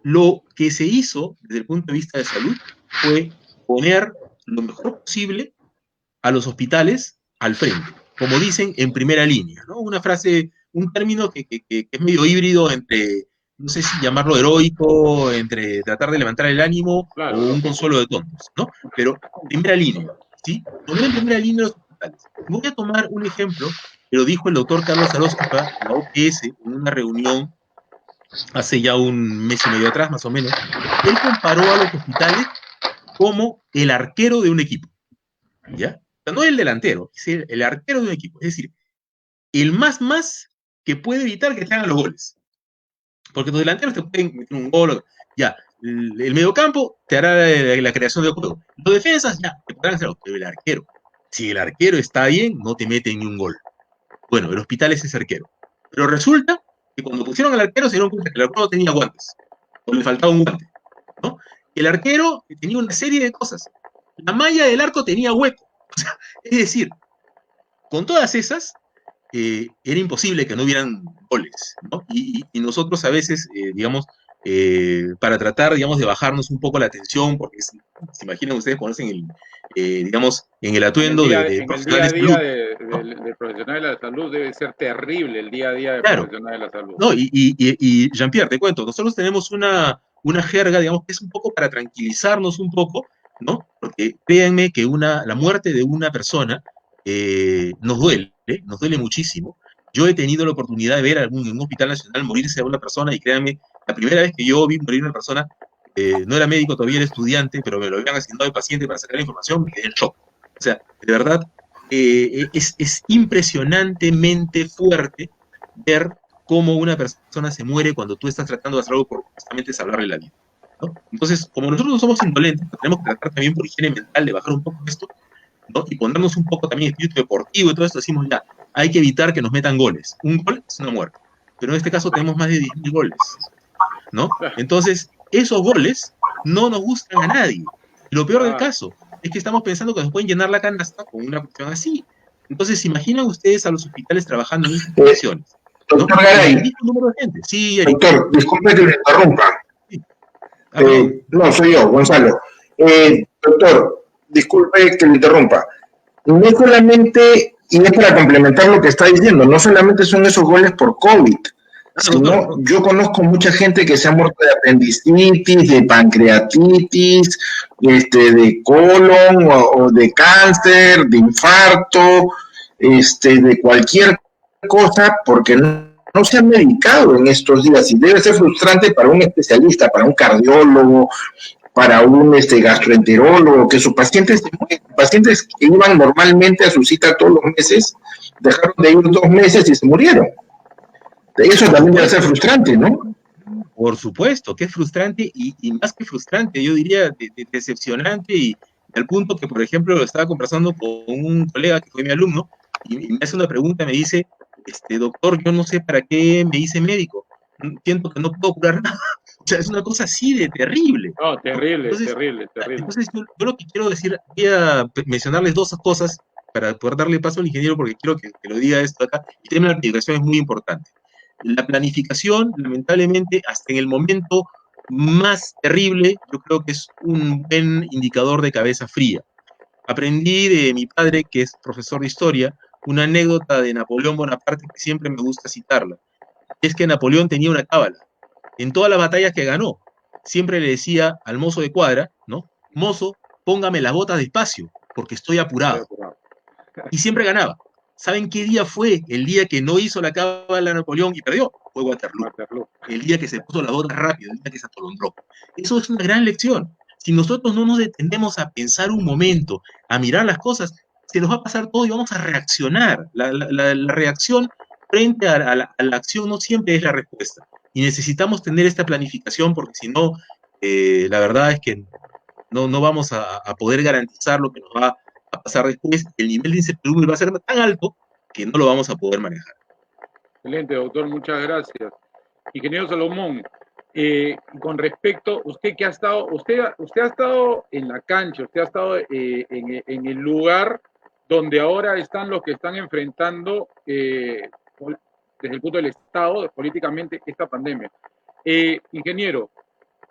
lo que se hizo desde el punto de vista de salud fue poner lo mejor posible a los hospitales al frente, como dicen, en primera línea, ¿no? Una frase, un término que es medio híbrido entre, no sé si llamarlo heroico, entre tratar de levantar el ánimo, claro, o un consuelo de tontos, ¿no? Pero primera línea, ¿sí? Poner en primera línea los hospitales. Voy a tomar un ejemplo que lo dijo el doctor Carlos Aróstica, la OPS, en una reunión hace ya un mes y medio atrás, más o menos, él comparó a los hospitales como el arquero de un equipo, ¿ya? O sea, no el delantero, es el arquero de un equipo. Es decir, el más que puede evitar que te hagan los goles. Porque los delanteros te pueden meter un gol, ya. El mediocampo te hará la creación de juego. Los defensas, ya, te podrán hacer, pero el arquero. Si el arquero está bien, no te mete ni un gol. Bueno, el hospital es ese arquero. Pero resulta que cuando pusieron al arquero se dieron cuenta que el arquero no tenía guantes. O le faltaba un guante, ¿no? El arquero tenía una serie de cosas. La malla del arco tenía hueco. O sea, es decir, con todas esas, era imposible que no hubieran goles, ¿no? Y nosotros a veces, digamos, para tratar, digamos, de bajarnos un poco la tensión, porque se imaginan ustedes ponerse en el, digamos, en el atuendo de profesional de salud. De profesional de la salud debe ser terrible el día a día de Claro. profesional de la salud. No, y Jean-Pierre, te cuento, nosotros tenemos una jerga, digamos, que es un poco para tranquilizarnos un poco, ¿no? Porque créanme que la muerte de una persona nos duele muchísimo. Yo he tenido la oportunidad de ver en un hospital nacional morirse a una persona y créanme, la primera vez que yo vi morir a una persona, no era médico todavía, era estudiante, pero me lo habían asignado de paciente para sacar la información, me quedé en shock. O sea, de verdad, es impresionantemente fuerte ver cómo una persona se muere cuando tú estás tratando de hacer algo por justamente salvarle la vida, ¿no? Entonces, como nosotros no somos indolentes, tenemos que tratar también por higiene mental de bajar un poco esto, ¿no? Y ponernos un poco también espíritu deportivo y todo esto, decimos ya, hay que evitar que nos metan goles. Un gol es una muerte. Pero en este caso tenemos más de 10.000 goles, ¿no? Entonces, esos goles no nos gustan a nadie. Y lo peor del caso es que estamos pensando que nos pueden llenar la canasta con una cuestión así. Entonces, imaginan ustedes a los hospitales trabajando en estas condiciones. Doctor Garay. Sí, Eric. Doctor, disculpe que me interrumpa. Sí. No, soy yo, Gonzalo. Doctor, disculpe que me interrumpa. No solamente, y es para complementar lo que está diciendo, no solamente son esos goles por COVID, sino yo conozco mucha gente que se ha muerto de apendicitis, de pancreatitis, de colon o de cáncer, de infarto, de cualquier cosa, porque no se han medicado en estos días y debe ser frustrante para un especialista, para un cardiólogo, para un gastroenterólogo, que sus pacientes que iban normalmente a su cita todos los meses, dejaron de ir 2 meses y se murieron. Eso también debe ser frustrante, ¿no? Por supuesto, que es frustrante y más que frustrante, yo diría decepcionante y al punto que, por ejemplo, lo estaba conversando con un colega que fue mi alumno y me hace una pregunta, me dice, doctor, yo no sé para qué me hice médico, siento que no puedo curar nada. O sea, es una cosa así de terrible. No, terrible, entonces, terrible. Entonces, yo lo que quiero decir, voy a mencionarles 2 cosas para poder darle paso al ingeniero, porque quiero que lo diga esto acá. El tema de la planificación es muy importante. La planificación, lamentablemente, hasta en el momento más terrible, yo creo que es un buen indicador de cabeza fría. Aprendí de mi padre, que es profesor de historia, una anécdota de Napoleón Bonaparte que siempre me gusta citarla. Es que Napoleón tenía una cábala. En todas las batallas que ganó, siempre le decía al mozo de cuadra, ¿no? Mozo, póngame las botas despacio, porque estoy apurado. Y siempre ganaba. ¿Saben qué día fue el día que no hizo la cábala Napoleón y perdió? Fue Waterloo. El día que se puso las botas rápido, el día que se atolondró. Eso es una gran lección. Si nosotros no nos detenemos a pensar un momento, a mirar las cosas, se nos va a pasar todo y vamos a reaccionar. La reacción frente a la acción no siempre es la respuesta. Y necesitamos tener esta planificación porque si no, la verdad es que no vamos a poder garantizar lo que nos va a pasar después. El nivel de incertidumbre va a ser tan alto que no lo vamos a poder manejar. Excelente, doctor, muchas gracias. Ingeniero Salomón, con respecto, usted que ha estado, usted ha estado en la cancha, usted ha estado en el lugar donde ahora están los que están enfrentando desde el punto del Estado, políticamente, esta pandemia. Ingeniero,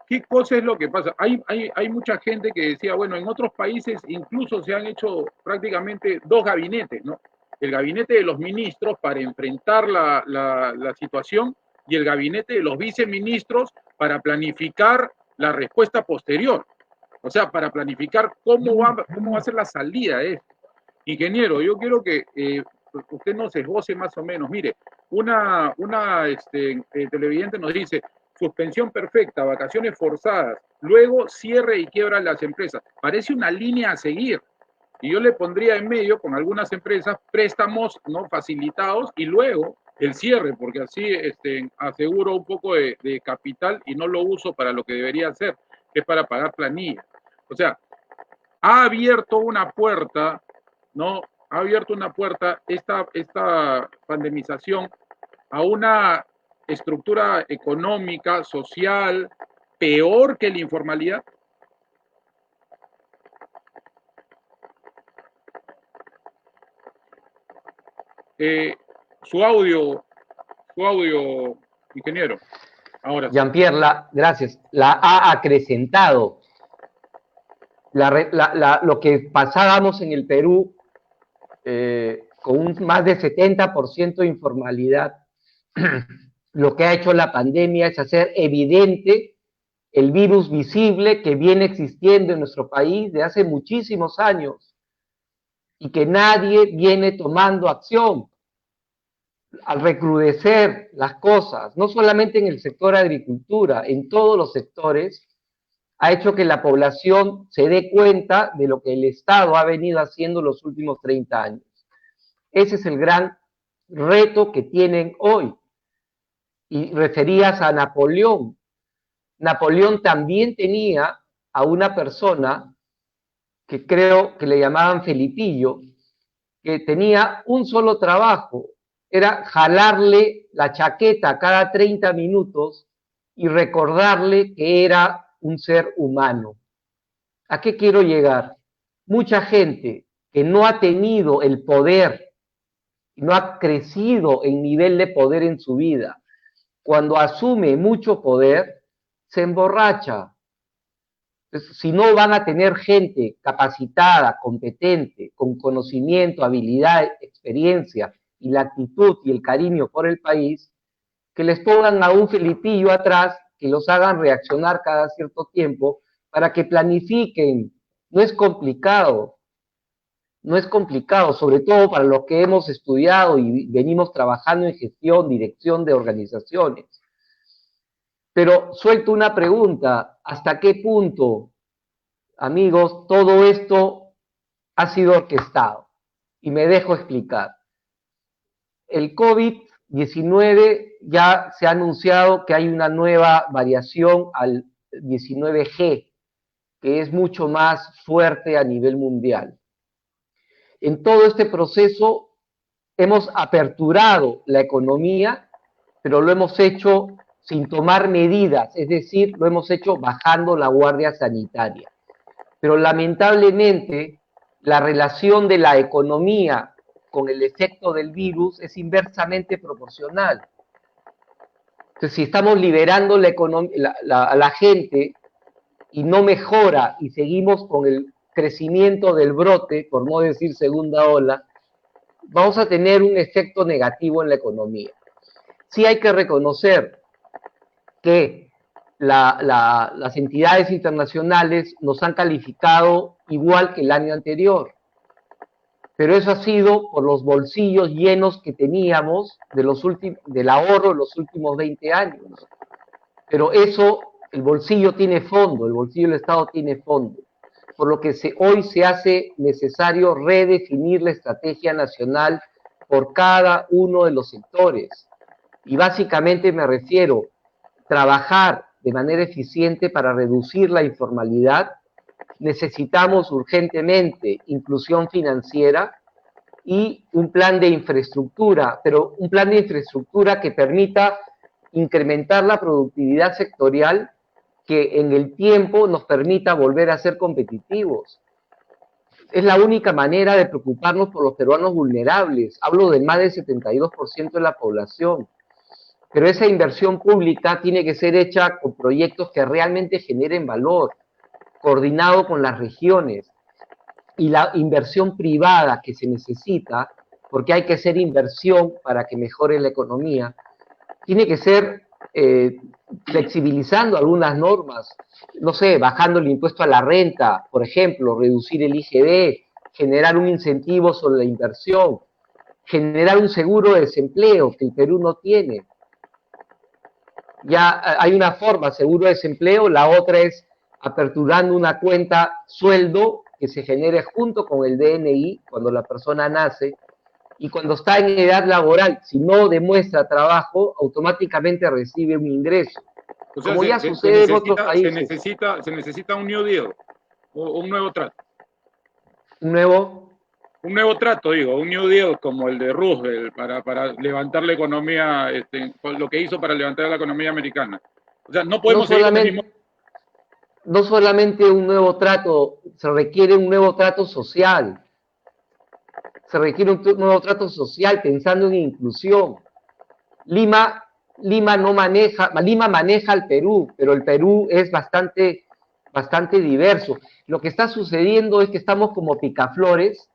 ¿qué cosa es lo que pasa? Hay mucha gente que decía, bueno, en otros países incluso se han hecho prácticamente 2 gabinetes, ¿no? El gabinete de los ministros para enfrentar la situación y el gabinete de los viceministros para planificar la respuesta posterior. O sea, para planificar cómo va a ser la salida de esto. Ingeniero, yo quiero que usted nos esboce más o menos. Mire, una televidente nos dice, suspensión perfecta, vacaciones forzadas, luego cierre y quiebra las empresas. Parece una línea a seguir. Y yo le pondría en medio con algunas empresas préstamos no facilitados y luego el cierre, porque así aseguro un poco de capital y no lo uso para lo que debería hacer, que es para pagar planillas. O sea, ha abierto una puerta, ¿no? Ha abierto una puerta esta pandemización a una estructura económica, social, peor que la informalidad. Su audio, ingeniero. Ahora sí. Jean-Pierre, gracias. La ha acrecentado. Lo que pasábamos en el Perú con más de 70% de informalidad, lo que ha hecho la pandemia es hacer evidente el virus visible que viene existiendo en nuestro país de hace muchísimos años y que nadie viene tomando acción. Al recrudecer las cosas, no solamente en el sector agricultura, en todos los sectores, ha hecho que la población se dé cuenta de lo que el Estado ha venido haciendo los últimos 30 años. Ese es el gran reto que tienen hoy. Y referías a Napoleón. Napoleón también tenía a una persona que creo que le llamaban Felipillo, que tenía un solo trabajo, era jalarle la chaqueta cada 30 minutos y recordarle que era un ser humano. ¿A qué quiero llegar? Mucha gente que no ha tenido el poder, no ha crecido en nivel de poder en su vida, cuando asume mucho poder, se emborracha. Entonces, si no van a tener gente capacitada, competente, con conocimiento, habilidad, experiencia y la actitud y el cariño por el país, que les pongan a un Felipillo atrás, que los hagan reaccionar cada cierto tiempo para que planifiquen. No es complicado, sobre todo para los que hemos estudiado y venimos trabajando en gestión, dirección de organizaciones. Pero suelto una pregunta, ¿hasta qué punto, amigos, todo esto ha sido orquestado? Y me dejo explicar. El COVID-19 ya se ha anunciado que hay una nueva variación al 19G, que es mucho más fuerte a nivel mundial. En todo este proceso hemos aperturado la economía, pero lo hemos hecho sin tomar medidas, es decir, lo hemos hecho bajando la guardia sanitaria. Pero lamentablemente la relación de la economía con el efecto del virus es inversamente proporcional. Entonces, si estamos liberando a la gente y no mejora y seguimos con el crecimiento del brote, por no decir segunda ola, vamos a tener un efecto negativo en la economía. Sí hay que reconocer que las entidades internacionales nos han calificado igual que el año anterior, pero eso ha sido por los bolsillos llenos que teníamos del ahorro de los últimos 20 años. Pero eso, el bolsillo tiene fondo, el bolsillo del Estado tiene fondo, por lo que hoy se hace necesario redefinir la estrategia nacional por cada uno de los sectores. Y básicamente me refiero a trabajar de manera eficiente para reducir la informalidad. Necesitamos urgentemente inclusión financiera y un plan de infraestructura, pero un plan de infraestructura que permita incrementar la productividad sectorial, que en el tiempo nos permita volver a ser competitivos. Es la única manera de preocuparnos por los peruanos vulnerables. Hablo del más del 72% de la población. Pero esa inversión pública tiene que ser hecha con proyectos que realmente generen valor, coordinado con las regiones. Y la inversión privada que se necesita, porque hay que hacer inversión para que mejore la economía, tiene que ser flexibilizando algunas normas, no sé, bajando el impuesto a la renta, por ejemplo, reducir el IGB, generar un incentivo sobre la inversión, generar un seguro de desempleo que el Perú no tiene. Ya hay una forma, seguro de desempleo, la otra es aperturando una cuenta sueldo que se genere junto con el DNI cuando la persona nace, y cuando está en edad laboral, si no demuestra trabajo, automáticamente recibe un ingreso. O sea, Como ya sucede en otros países. se necesita un New Deal, o un nuevo trato. Un nuevo trato, digo, un New Deal como el de Roosevelt para levantar la economía, lo que hizo para levantar la economía americana. O sea, no podemos seguir con el mismo... No solamente un nuevo trato, se requiere un nuevo trato social. Se requiere un nuevo trato social pensando en inclusión. Lima maneja al Perú, pero el Perú es bastante diverso. Lo que está sucediendo es que estamos como picaflores,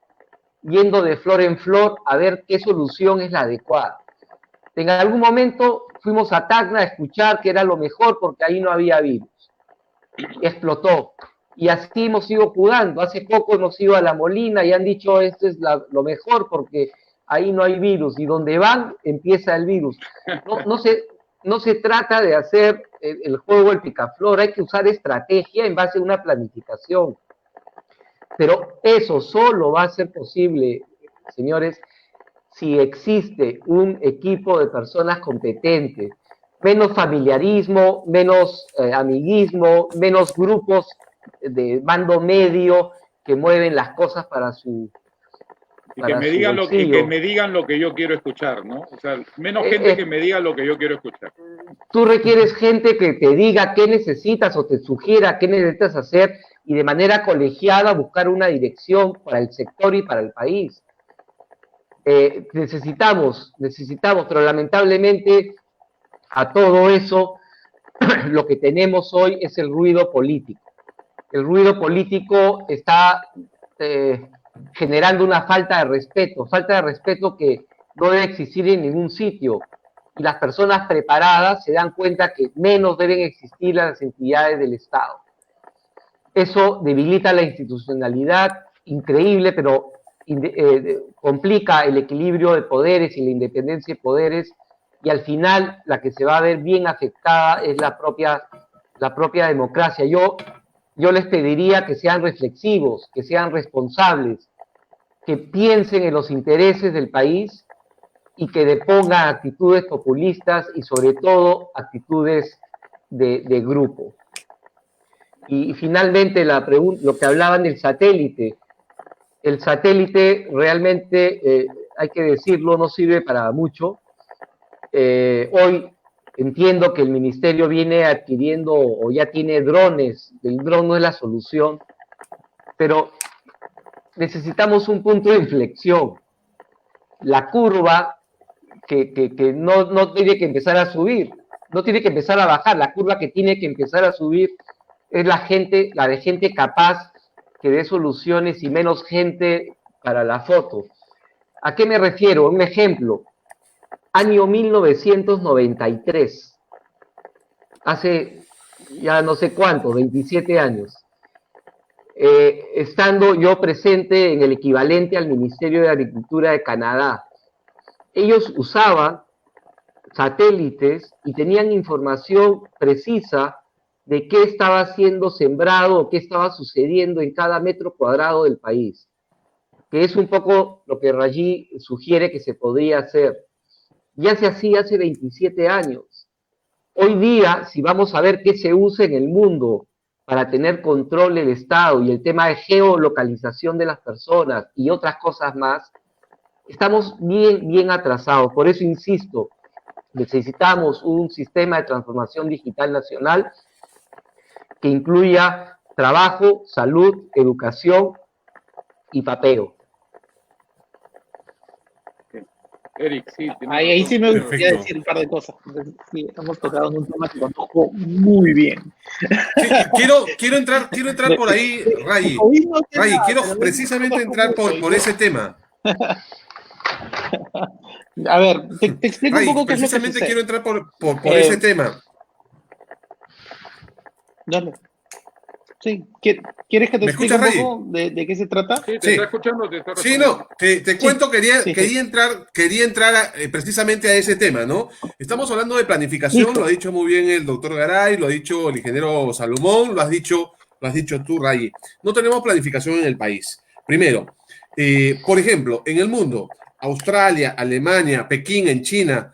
yendo de flor en flor a ver qué solución es la adecuada. En algún momento fuimos a Tacna a escuchar que era lo mejor porque ahí no había virus. Explotó. Y así hemos ido jugando. Hace poco hemos ido a La Molina y han dicho esto es lo mejor porque ahí no hay virus. Y donde van, empieza el virus. No se trata de hacer el juego del picaflor, hay que usar estrategia en base a una planificación. Pero eso solo va a ser posible, señores, si existe un equipo de personas competentes, menos familiarismo, menos amiguismo, menos grupos de mando medio que mueven las cosas para su y que me digan lo que yo quiero escuchar, ¿no? O sea, menos gente que me diga lo que yo quiero escuchar. Tú requieres gente que te diga qué necesitas o te sugiera qué necesitas hacer y de manera colegiada buscar una dirección para el sector y para el país. Necesitamos, pero lamentablemente a todo eso lo que tenemos hoy es el ruido político. El ruido político está generando una falta de respeto que no debe existir en ningún sitio. Y las personas preparadas se dan cuenta que menos deben existir las entidades del Estado. Eso debilita la institucionalidad, increíble, pero complica el equilibrio de poderes y la independencia de poderes, y al final la que se va a ver bien afectada es la propia democracia. Yo les pediría que sean reflexivos, que sean responsables, que piensen en los intereses del país y que depongan actitudes populistas y sobre todo actitudes de grupo. Y finalmente lo que hablaban del satélite. El satélite realmente, hay que decirlo, no sirve para mucho. Hoy entiendo que el ministerio viene adquiriendo o ya tiene drones. El dron no es la solución, pero necesitamos un punto de inflexión. La curva que no tiene que empezar a subir, no tiene que empezar a bajar. La curva que tiene que empezar a subir es la de gente capaz que dé soluciones y menos gente para la foto. ¿A qué me refiero? Un ejemplo. Año 1993. Hace ya no sé cuánto, 27 años. Estando yo presente en el equivalente al Ministerio de Agricultura de Canadá. Ellos usaban satélites y tenían información precisa de qué estaba siendo sembrado o qué estaba sucediendo en cada metro cuadrado del país, que es un poco lo que Rayi sugiere que se podría hacer. Ya se hacía hace 27 años. Hoy día, si vamos a ver qué se usa en el mundo para tener control del Estado y el tema de geolocalización de las personas y otras cosas más, estamos bien atrasados. Por eso insisto, necesitamos un sistema de transformación digital nacional que incluya trabajo, salud, educación y papeo. Eric, sí. Ahí sí me gustaría decir un par de cosas. Sí, hemos tocado en un tema que conozco muy bien. Sí, quiero entrar por ahí, Rayi. Rayi, quiero precisamente entrar por ese tema. A ver, te explico un poco qué es lo que precisamente sucede. quiero entrar por ese tema. Dale. Sí. ¿Quieres que te ¿Me explique escuchas, un Ray? poco de qué se trata? Sí, te Sí. está escuchando, te está Sí, respondiendo. no, te cuento, Sí. quería entrar precisamente a ese tema, ¿no? Estamos hablando de planificación, Listo. lo ha dicho muy bien el doctor Garay, lo ha dicho el ingeniero Salomón, lo has dicho tú, Ray. No tenemos planificación en el país. Primero, por ejemplo, en el mundo, Australia, Alemania, Pekín, en China,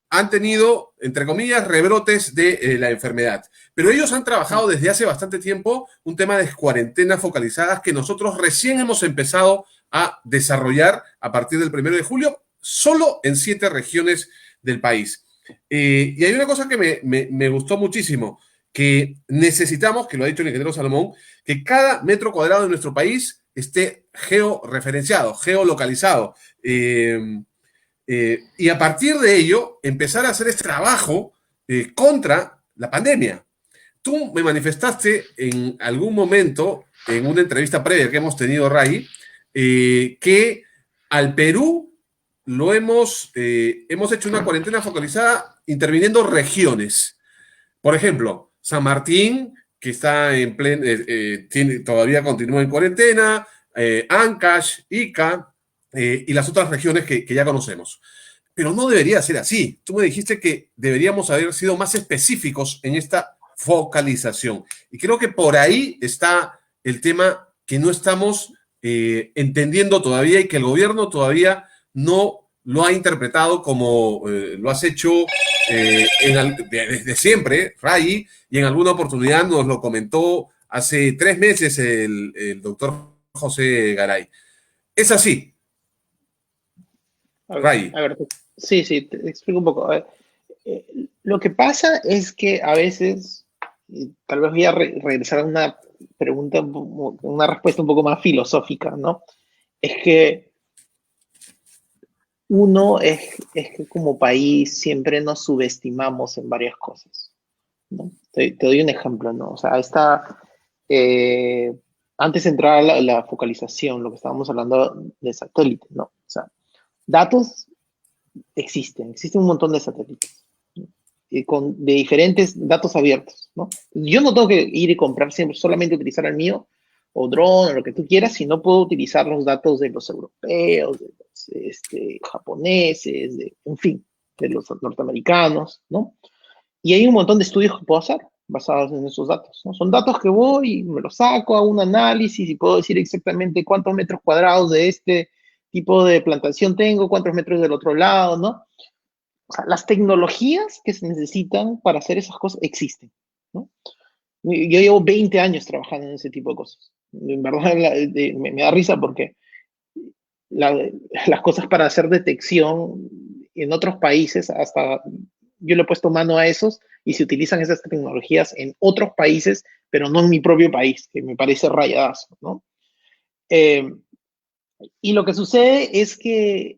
han tenido, entre comillas, rebrotes de la enfermedad. Pero ellos han trabajado desde hace bastante tiempo un tema de cuarentenas focalizadas que nosotros recién hemos empezado a desarrollar a partir del 1 de julio, solo en 7 regiones del país. Y hay una cosa que me gustó muchísimo, que necesitamos, que lo ha dicho el ingeniero Salomón, que cada metro cuadrado de nuestro país esté georreferenciado, geolocalizado. Y a partir de ello, empezar a hacer este trabajo contra la pandemia. Tú me manifestaste en algún momento, en una entrevista previa que hemos tenido, Ray, que al Perú hemos hecho una cuarentena focalizada interviniendo regiones. Por ejemplo, San Martín, que está en todavía continúa en cuarentena, Ancash, Ica, y las otras regiones que ya conocemos. Pero no debería ser así. Tú me dijiste que deberíamos haber sido más específicos en esta focalización. Y creo que por ahí está el tema que no estamos entendiendo todavía y que el gobierno todavía no lo ha interpretado como lo has hecho desde siempre, Ray, y en alguna oportunidad nos lo comentó hace 3 meses el doctor José Garay. Es así, Ray. A ver, sí, te explico un poco. A ver, lo que pasa es que a veces, y tal vez voy a regresar a una pregunta, una respuesta un poco más filosófica, ¿no? Es que uno es que como país siempre nos subestimamos en varias cosas, ¿no? Te doy un ejemplo, ¿no? O sea, antes de entrar a la focalización, lo que estábamos hablando de satélite, ¿no? O sea, datos existen un montón de satélites, ¿no? De diferentes datos abiertos, ¿no? Yo no tengo que ir y comprar siempre, solamente utilizar el mío, o drone, o lo que tú quieras, si no puedo utilizar los datos de los europeos, de los japoneses, en fin, de los norteamericanos, ¿no? Y hay un montón de estudios que puedo hacer basados en esos datos, ¿no? Son datos que voy y me los saco, hago un análisis y puedo decir exactamente cuántos metros cuadrados de este tipo de plantación tengo, cuántos metros del otro lado, ¿no? O sea, las tecnologías que se necesitan para hacer esas cosas existen, ¿no? Yo llevo 20 años trabajando en ese tipo de cosas. En verdad me da risa porque las cosas para hacer detección en otros países, hasta yo le he puesto mano a esos y se utilizan esas tecnologías en otros países, pero no en mi propio país, que me parece rayadazo, ¿no? Y lo que sucede es que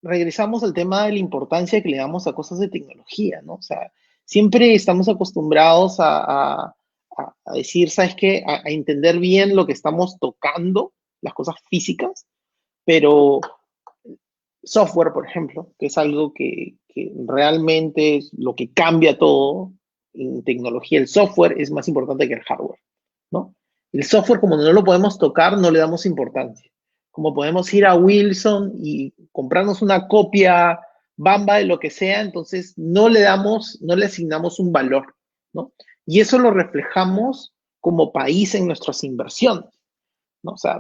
regresamos al tema de la importancia que le damos a cosas de tecnología, ¿no? O sea, siempre estamos acostumbrados a decir, ¿sabes qué? A entender bien lo que estamos tocando, las cosas físicas, pero software, por ejemplo, que es algo que realmente es lo que cambia todo en tecnología. El software es más importante que el hardware, ¿no? El software, como no lo podemos tocar, no le damos importancia. Como podemos ir a Wilson y comprarnos una copia bamba de lo que sea, entonces no le asignamos un valor, ¿no? Y eso lo reflejamos como país en nuestras inversiones, ¿no? O sea,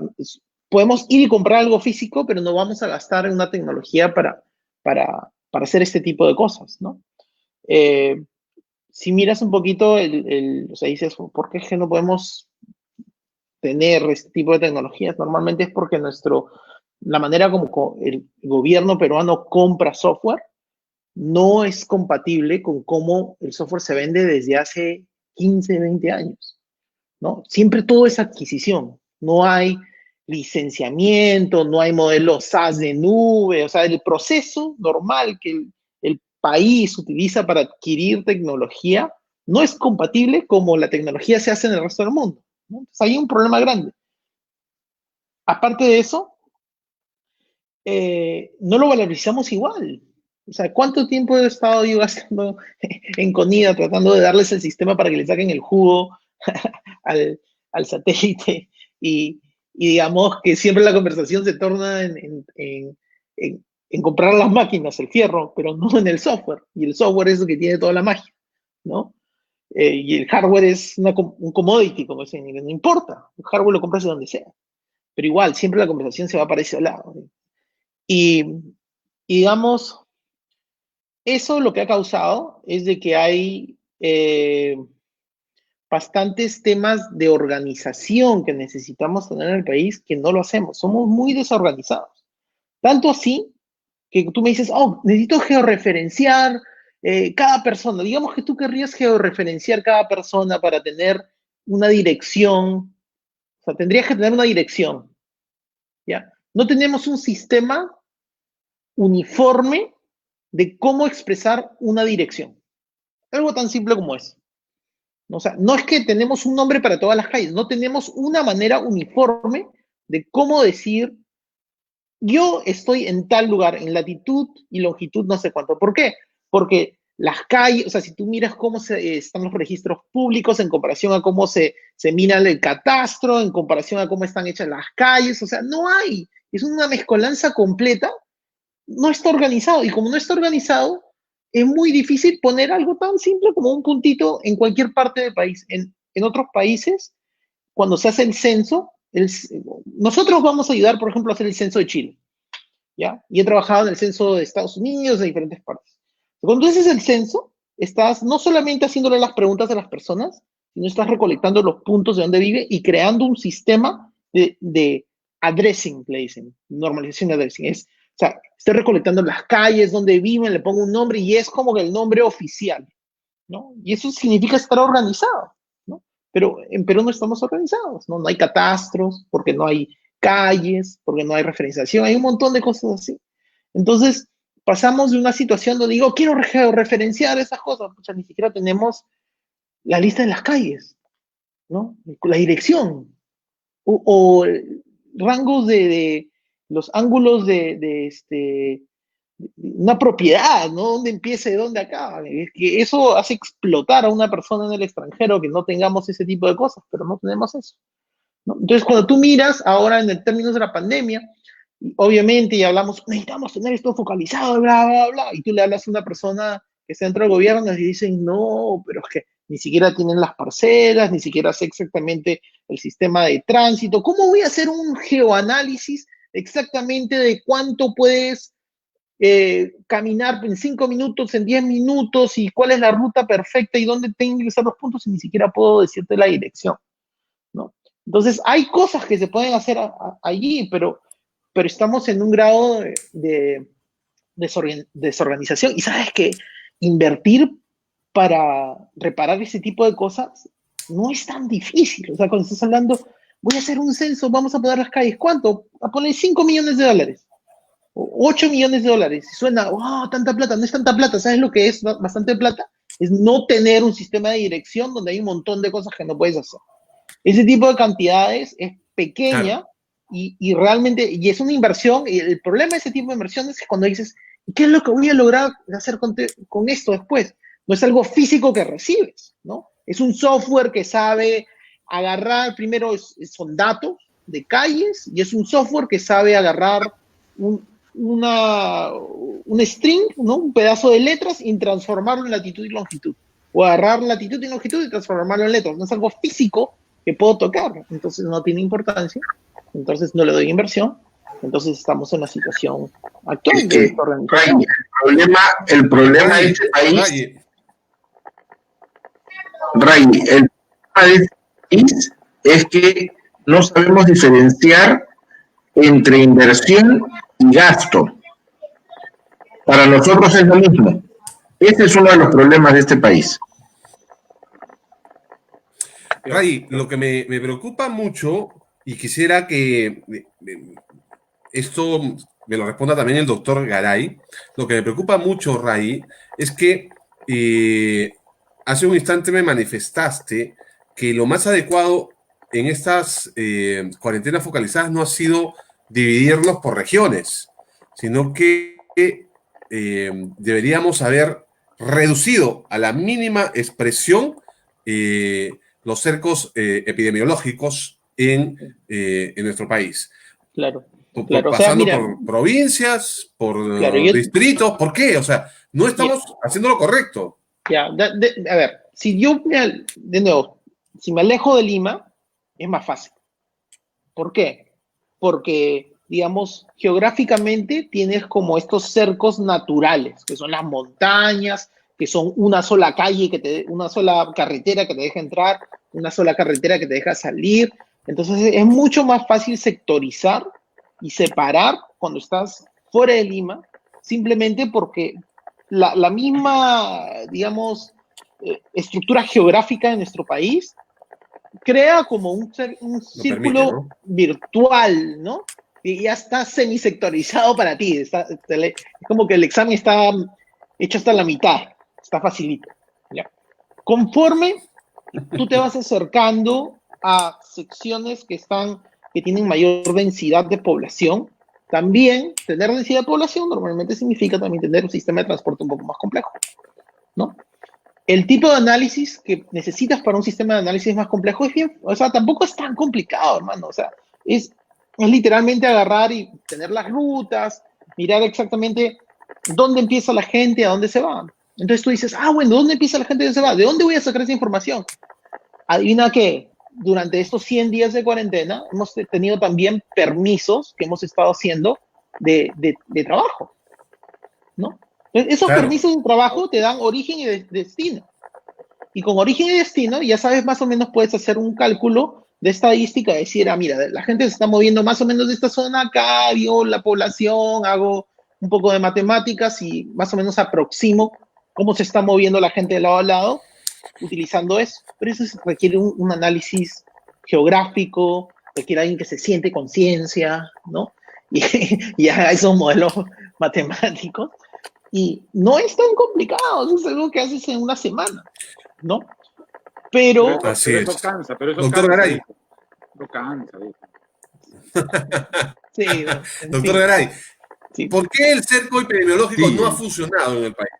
podemos ir y comprar algo físico, pero no vamos a gastar en una tecnología para hacer este tipo de cosas, ¿no? Si miras un poquito, o sea, dices, ¿por qué es que no podemos tener este tipo de tecnologías? Normalmente es porque la manera como el gobierno peruano compra software no es compatible con cómo el software se vende desde hace 15, 20 años, ¿no? Siempre todo es adquisición, no hay licenciamiento, no hay modelos SaaS de nube, o sea, el proceso normal que el país utiliza para adquirir tecnología no es compatible como la tecnología se hace en el resto del mundo, ¿no? Entonces hay un problema grande. Aparte de eso, no lo valorizamos igual. O sea, ¿cuánto tiempo he estado yo gastando en Conida tratando de darles el sistema para que le saquen el jugo al satélite y digamos que siempre la conversación se torna en comprar las máquinas, el fierro, pero no en el software. Y el software es el que tiene toda la magia, ¿no? Y el hardware es un commodity, como dicen, no importa. El hardware lo compras de donde sea. Pero igual, siempre la conversación se va para ese lado. Y digamos, eso lo que ha causado es de que hay bastantes temas de organización que necesitamos tener en el país que no lo hacemos. Somos muy desorganizados. Tanto así que tú me dices, oh, necesito georreferenciar cada persona. Digamos que tú querrías georreferenciar cada persona para tener una dirección. O sea, tendrías que tener una dirección. ¿Ya? No tenemos un sistema uniforme de cómo expresar una dirección. Algo tan simple como eso. O sea, no es que tenemos un nombre para todas las calles, no tenemos una manera uniforme de cómo decir, yo estoy en tal lugar, en latitud y longitud, no sé cuánto. ¿Por qué? Porque las calles, o sea, si tú miras cómo están los registros públicos en comparación a cómo se mira el catastro, en comparación a cómo están hechas las calles, o sea, no hay. Es una mezcolanza completa, no está organizado. Y como no está organizado, es muy difícil poner algo tan simple como un puntito en cualquier parte del país. En otros países, cuando se hace el censo, nosotros vamos a ayudar, por ejemplo, a hacer el censo de Chile, ¿ya? Y he trabajado en el censo de Estados Unidos, de diferentes partes. Cuando haces el censo, estás no solamente haciéndole las preguntas a las personas, sino estás recolectando los puntos de donde vive y creando un sistema de addressing, le dicen, normalización de addressing. O sea, estoy recolectando las calles donde viven, le pongo un nombre y es como el nombre oficial, ¿no? Y eso significa estar organizado, ¿no? Pero en Perú no estamos organizados, ¿no? No hay catastros, porque no hay calles, porque no hay referenciación, hay un montón de cosas así. Entonces, pasamos de una situación donde digo, quiero referenciar esas cosas, o sea, ni siquiera tenemos la lista de las calles, ¿no? La dirección, o rangos de los ángulos de una propiedad, ¿no? ¿Dónde empieza y dónde acaba? Es que eso hace explotar a una persona en el extranjero que no tengamos ese tipo de cosas, pero no tenemos eso, ¿no? Entonces, cuando tú miras ahora en términos de la pandemia, obviamente, y hablamos, necesitamos tener esto focalizado, bla, bla, bla, y tú le hablas a una persona que está dentro del gobierno y dicen, no, pero es que ni siquiera tienen las parcelas, ni siquiera sé exactamente el sistema de tránsito. ¿Cómo voy a hacer un geoanálisis exactamente de cuánto puedes caminar en 5 minutos, en 10 minutos, y cuál es la ruta perfecta y dónde tengo que estar los puntos, y ni siquiera puedo decirte la dirección, ¿no? Entonces, hay cosas que se pueden hacer allí, pero estamos en un grado de desorganización. Y sabes que invertir para reparar ese tipo de cosas no es tan difícil. O sea, cuando estás hablando, voy a hacer un censo, vamos a poner las calles, ¿cuánto? A poner $5 millones, o $8 millones. Y suena, oh, tanta plata, no es tanta plata. ¿Sabes lo que es bastante plata? Es no tener un sistema de dirección donde hay un montón de cosas que no puedes hacer. Ese tipo de cantidades es pequeña. Claro. Y realmente, y es una inversión, y el problema de ese tipo de inversión es que cuando dices, ¿qué es lo que voy a lograr hacer con esto después? No es algo físico que recibes, ¿no? Es un software que sabe agarrar, primero son datos de calles, y es un software que sabe agarrar un string, ¿no? Un pedazo de letras y transformarlo en latitud y longitud. O agarrar latitud y longitud y transformarlo en letras. No es algo físico que puedo tocar, entonces no tiene importancia. Entonces no le doy inversión, entonces estamos en la situación actual. Es que, el problema de este país, Ray, el problema de este país es que no sabemos diferenciar entre inversión y gasto. Para nosotros es lo mismo. Este es uno de los problemas de este país. Ray, lo que me preocupa mucho, y quisiera que esto me lo responda también el doctor Garay, lo que me preocupa mucho, Ray, es que hace un instante me manifestaste que lo más adecuado en estas cuarentenas focalizadas no ha sido dividirnos por regiones, sino que deberíamos haber reducido a la mínima expresión los cercos epidemiológicos en nuestro país. Claro, Por, claro. O sea, pasando mira, por provincias, por claro, yo, distritos. ¿Por qué? O sea, no estamos haciendo lo correcto. ya, a ver, si yo, de nuevo, si me alejo de Lima, es más fácil. ¿Por qué? Porque, digamos, geográficamente tienes como estos cercos naturales, que son las montañas, que son una sola calle, una sola carretera que te deja entrar, una sola carretera que te deja salir. Entonces es mucho más fácil sectorizar y separar cuando estás fuera de Lima, simplemente porque la misma, digamos, estructura geográfica de nuestro país crea como un círculo permite, ¿no? virtual, ¿no? Y ya está semisectorizado para ti. Es como que el examen está hecho hasta la mitad, está facilito. ¿Ya? Conforme tú te vas acercando a secciones que tienen mayor densidad de población, también tener densidad de población normalmente significa también tener un sistema de transporte un poco más complejo, ¿no? El tipo de análisis que necesitas para un sistema de análisis más complejo es bien, o sea, tampoco es tan complicado, hermano. O sea, es literalmente agarrar y tener las rutas, mirar exactamente dónde empieza la gente, a dónde se va. Entonces tú dices, bueno, ¿dónde empieza la gente y dónde se va? ¿De dónde voy a sacar esa información? Adivina qué, durante estos 100 días de cuarentena hemos tenido también permisos que hemos estado haciendo de trabajo, ¿no? Esos Claro. permisos de trabajo te dan origen y destino. Y con origen y destino, ya sabes, más o menos puedes hacer un cálculo de estadística, decir, mira, la gente se está moviendo más o menos de esta zona acá, yo la población, hago un poco de matemáticas y más o menos aproximo cómo se está moviendo la gente de lado a lado utilizando eso. Pero eso requiere un análisis geográfico, requiere alguien que se siente conciencia, ¿no? Y haga esos modelos matemáticos. Y no es tan complicado, es algo que haces en una semana, ¿no? Pero Así eso es. cansa, pero eso Doctor cansa. Garay. Eso cansa. sí, en Doctor fin, Garay, sí. ¿por qué el cerco epidemiológico no ha Sí. funcionado en el país?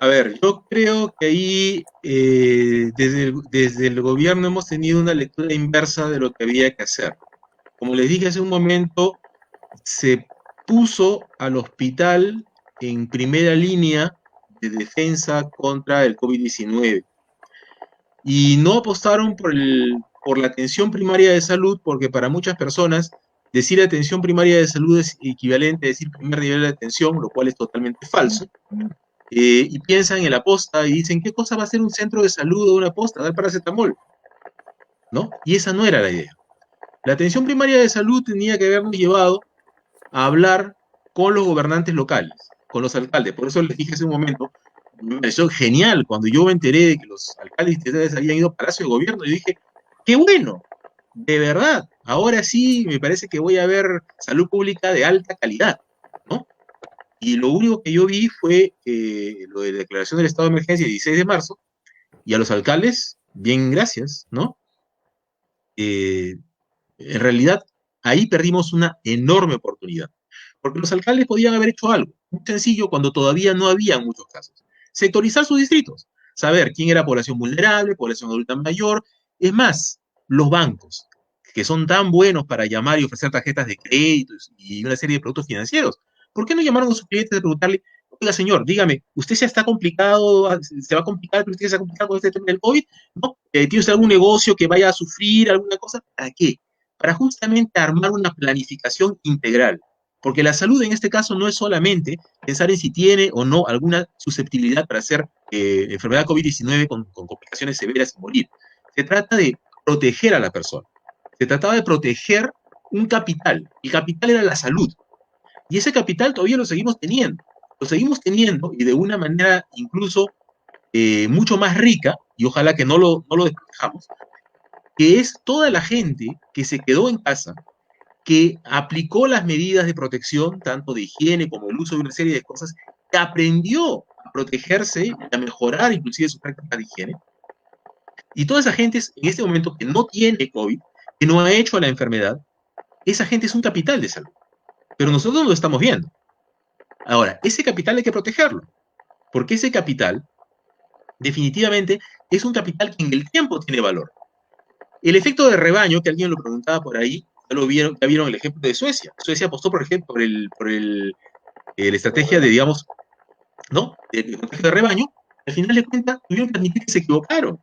A ver, yo creo que ahí desde el gobierno hemos tenido una lectura inversa de lo que había que hacer. Como les dije hace un momento, se puso al hospital en primera línea de defensa contra el COVID-19 y no apostaron por la atención primaria de salud, porque para muchas personas decir atención primaria de salud es equivalente a decir primer nivel de atención, lo cual es totalmente falso. Y piensan en la posta y dicen, ¿qué cosa va a ser un centro de salud o una posta? Dar paracetamol, ¿no? Y esa no era la idea. La atención primaria de salud tenía que habernos llevado a hablar con los gobernantes locales, con los alcaldes. Por eso les dije hace un momento, me pareció genial cuando yo me enteré de que los alcaldes y ciudades habían ido a Palacio de Gobierno. Y dije, qué bueno, de verdad, ahora sí me parece que voy a ver salud pública de alta calidad, ¿no? Y lo único que yo vi fue lo de la declaración del estado de emergencia el 16 de marzo, y a los alcaldes, bien, gracias, ¿no? En realidad, ahí perdimos una enorme oportunidad, porque los alcaldes podían haber hecho algo muy sencillo cuando todavía no había muchos casos. Sectorizar sus distritos, saber quién era población vulnerable, población adulta mayor, es más, los bancos, que son tan buenos para llamar y ofrecer tarjetas de crédito y una serie de productos financieros. ¿Por qué no llamaron a sus clientes a preguntarle, oiga señor, dígame, ¿usted se está complicado, se va a complicar, pero usted se ha complicado con este tema del COVID? ¿No? ¿Tiene usted algún negocio que vaya a sufrir alguna cosa? ¿Para qué? Para justamente armar una planificación integral. Porque la salud en este caso no es solamente pensar en si tiene o no alguna susceptibilidad para hacer enfermedad COVID-19 con complicaciones severas y morir. Se trata de proteger a la persona. Se trataba de proteger un capital. El capital era la salud. Y ese capital todavía lo seguimos teniendo. Lo seguimos teniendo y de una manera incluso mucho más rica, y ojalá que no lo despejamos, que es toda la gente que se quedó en casa, que aplicó las medidas de protección, tanto de higiene como el uso de una serie de cosas, que aprendió a protegerse y a mejorar inclusive sus prácticas de higiene. Y toda esa gente en este momento que no tiene COVID, que no ha hecho la enfermedad, esa gente es un capital de salud. Pero nosotros lo estamos viendo. Ahora, ese capital hay que protegerlo, porque ese capital definitivamente es un capital que en el tiempo tiene valor. El efecto de rebaño, que alguien lo preguntaba por ahí, ya vieron el ejemplo de Suecia. Suecia apostó, por ejemplo, por la estrategia de, digamos, ¿no? De contagio de rebaño. Al final de cuentas, tuvieron que admitir que se equivocaron.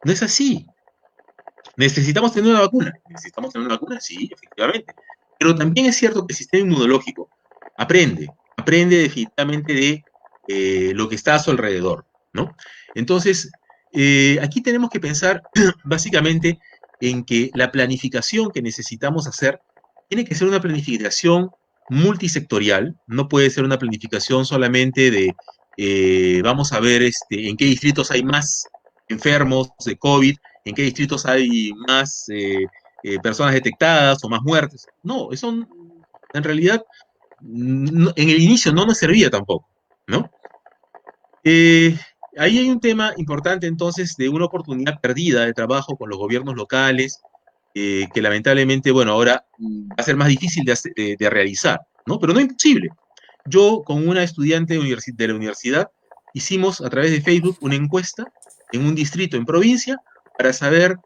No es así. ¿Necesitamos tener una vacuna? ¿Necesitamos tener una vacuna? Sí, efectivamente. Pero también es cierto que el sistema inmunológico aprende definitivamente de lo que está a su alrededor, ¿no? Entonces, aquí tenemos que pensar básicamente en que la planificación que necesitamos hacer tiene que ser una planificación multisectorial, no puede ser una planificación solamente de, vamos a ver en qué distritos hay más enfermos de COVID, en qué distritos hay más personas detectadas o más muertes. No, eso en realidad en el inicio no nos servía tampoco, ¿no? Ahí hay un tema importante entonces de una oportunidad perdida de trabajo con los gobiernos locales, que lamentablemente, bueno, ahora va a ser más difícil de realizar, ¿no? Pero no imposible. Yo con una estudiante de la universidad hicimos a través de Facebook una encuesta en un distrito en provincia para saber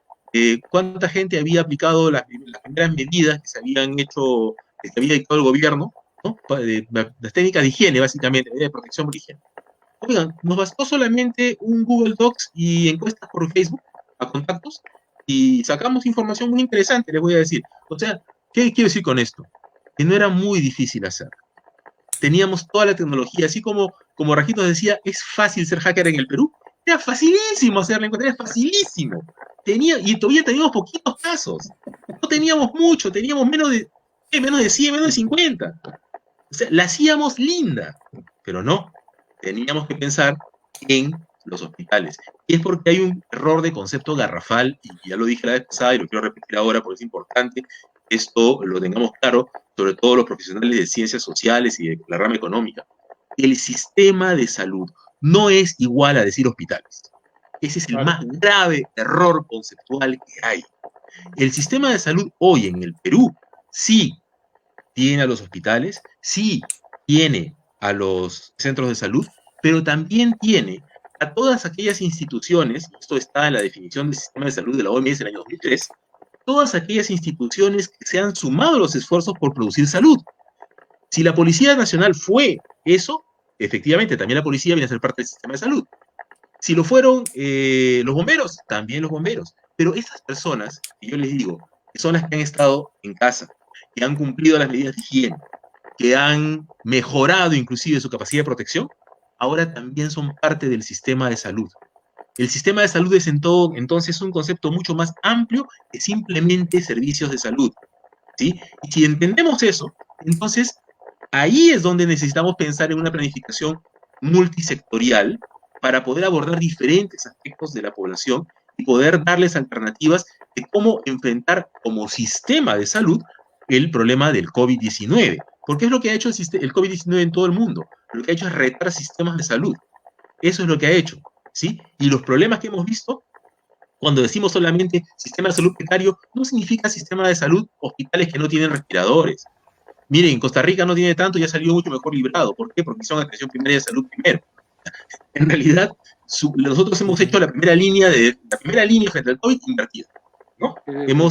cuánta gente había aplicado las primeras medidas que se habían hecho, que se había dictado el gobierno, ¿no? Las técnicas de higiene, básicamente, de protección por higiene. Oigan, nos bastó solamente un Google Docs y encuestas por Facebook a contactos y sacamos información muy interesante, les voy a decir. O sea, ¿qué quiero decir con esto? Que no era muy difícil hacer. Teníamos toda la tecnología, así como Rajitos decía, es fácil ser hacker en el Perú. Era facilísimo hacer la encuesta, era facilísimo. Y todavía teníamos poquitos casos. No teníamos mucho, teníamos menos de 100, menos de 50. O sea, la hacíamos linda, pero no. Teníamos que pensar en los hospitales. Y es porque hay un error de concepto garrafal, y ya lo dije la vez pasada y lo quiero repetir ahora porque es importante, esto lo tengamos claro, sobre todo los profesionales de ciencias sociales y de la rama económica. El sistema de salud no es igual a decir hospitales. Ese es el más grave error conceptual que hay. El sistema de salud hoy en el Perú sí tiene a los hospitales, sí tiene a los centros de salud, pero también tiene a todas aquellas instituciones, esto está en la definición del sistema de salud de la OMS en el año 2003, todas aquellas instituciones que se han sumado a los esfuerzos por producir salud. Si la Policía Nacional fue eso, efectivamente, también la policía viene a ser parte del sistema de salud. Si lo fueron los bomberos, también los bomberos. Pero esas personas, que yo les digo, que son las que han estado en casa, que han cumplido las medidas de higiene, que han mejorado inclusive su capacidad de protección, ahora también son parte del sistema de salud. El sistema de salud es entonces un concepto mucho más amplio que simplemente servicios de salud, ¿sí? Y si entendemos eso, entonces ahí es donde necesitamos pensar en una planificación multisectorial para poder abordar diferentes aspectos de la población y poder darles alternativas de cómo enfrentar como sistema de salud el problema del COVID-19. Porque es lo que ha hecho el COVID-19 en todo el mundo. Lo que ha hecho es retar sistemas de salud. Eso es lo que ha hecho, ¿sí? Y los problemas que hemos visto, cuando decimos solamente sistema de salud precario, no significa sistema de salud, hospitales que no tienen respiradores. Miren, en Costa Rica no tiene tanto y ha salido mucho mejor librado. ¿Por qué? Porque son atención primaria de salud primero. En realidad, nosotros hemos hecho la primera línea frente al COVID invertida, ¿no? Alguien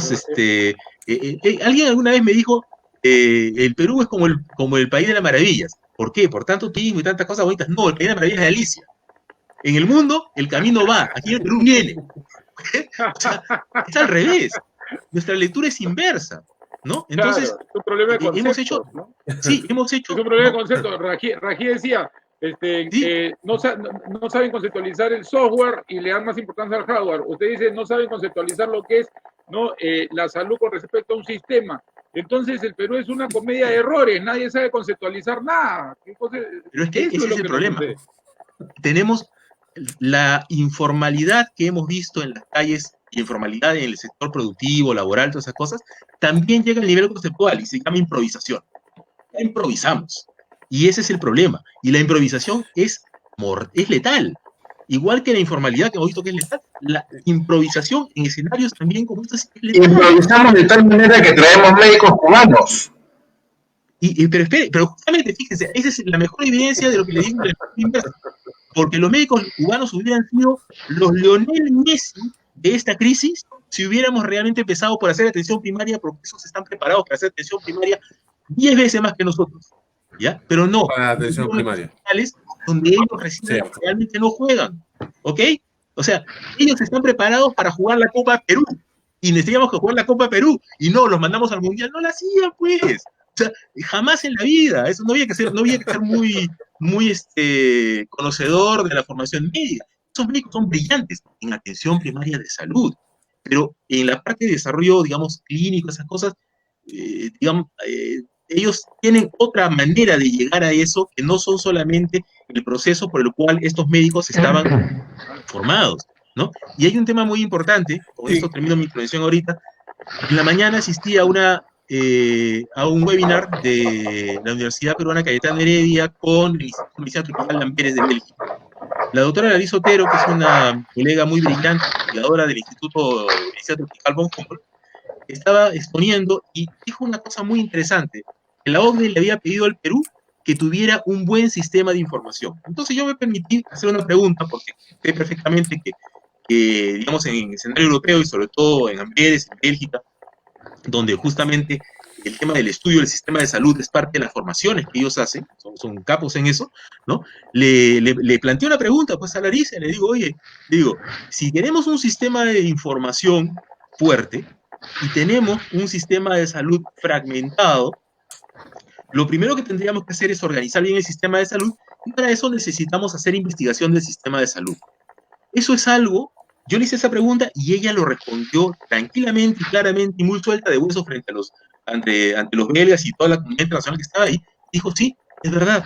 alguna vez me dijo, el Perú es como el país de las maravillas. ¿Por qué? Por tanto turismo y tantas cosas bonitas. No, el país de las maravillas es Alicia. En el mundo, el camino va. Aquí en el Perú viene. O sea, es al revés. Nuestra lectura es inversa, ¿no? Entonces, claro, es un problema de conceptos, hemos hecho, ¿no? Sí, hemos hecho. Es un problema de concepto. Rají decía, sí. No saben conceptualizar el software y le dan más importancia al hardware. Usted dice, no saben conceptualizar lo que es, ¿no? La salud con respecto a un sistema. Entonces el Perú es una comedia de errores, nadie sabe conceptualizar nada. Pero es que ese es el problema. Tenemos la informalidad que hemos visto en las calles, informalidad en el sector productivo, laboral, todas esas cosas, también llega al nivel conceptual y se llama improvisación. Ya improvisamos. Y ese es el problema. Y la improvisación es letal. Igual que la informalidad que hemos visto que es letal, la improvisación en escenarios también como estos es letal. Improvisamos de tal manera que traemos médicos cubanos. Pero espere, pero justamente fíjense, esa es la mejor evidencia de lo que le digo. porque los médicos cubanos hubieran sido los Lionel Messi de esta crisis si hubiéramos realmente empezado por hacer atención primaria, porque esos están preparados para hacer atención primaria 10 veces más que nosotros, ¿ya? Pero no, Para atención primaria. donde ellos recién realmente no juegan, ¿ok? O sea, ellos están preparados para jugar la Copa Perú, y necesitamos que jugar la Copa Perú, y no, los mandamos al Mundial, no la hacían, pues. O sea, jamás en la vida, eso no había que ser muy conocedor de la formación médica. Esos médicos son brillantes en atención primaria de salud, pero en la parte de desarrollo, digamos, clínico, esas cosas, ellos tienen otra manera de llegar a eso, que no son solamente el proceso por el cual estos médicos estaban formados, ¿no? Y hay un tema muy importante, con esto termino mi intervención ahorita. En la mañana asistí a un webinar de la Universidad Peruana Cayetano Heredia con el Instituto de Medicina Tropical de Amberes de Bélgica. La doctora Larissa Otero, que es una colega muy brillante, investigadora del Instituto de Medicina Tropical von Humboldt, estaba exponiendo y dijo una cosa muy interesante, que la OCDE le había pedido al Perú que tuviera un buen sistema de información. Entonces yo me permití hacer una pregunta, porque sé perfectamente que digamos, en el escenario europeo y sobre todo en Amberes, en Bélgica, donde justamente el tema del estudio del sistema de salud es parte de las formaciones que ellos hacen, son capos en eso, ¿no? Le planteé una pregunta pues a Larissa, le digo, oye, si queremos un sistema de información fuerte y tenemos un sistema de salud fragmentado, lo primero que tendríamos que hacer es organizar bien el sistema de salud, y para eso necesitamos hacer investigación del sistema de salud. Eso es algo. Yo le hice esa pregunta y ella lo respondió tranquilamente y claramente y muy suelta de hueso frente ante los belgas y toda la comunidad internacional que estaba ahí. Dijo, sí, es verdad.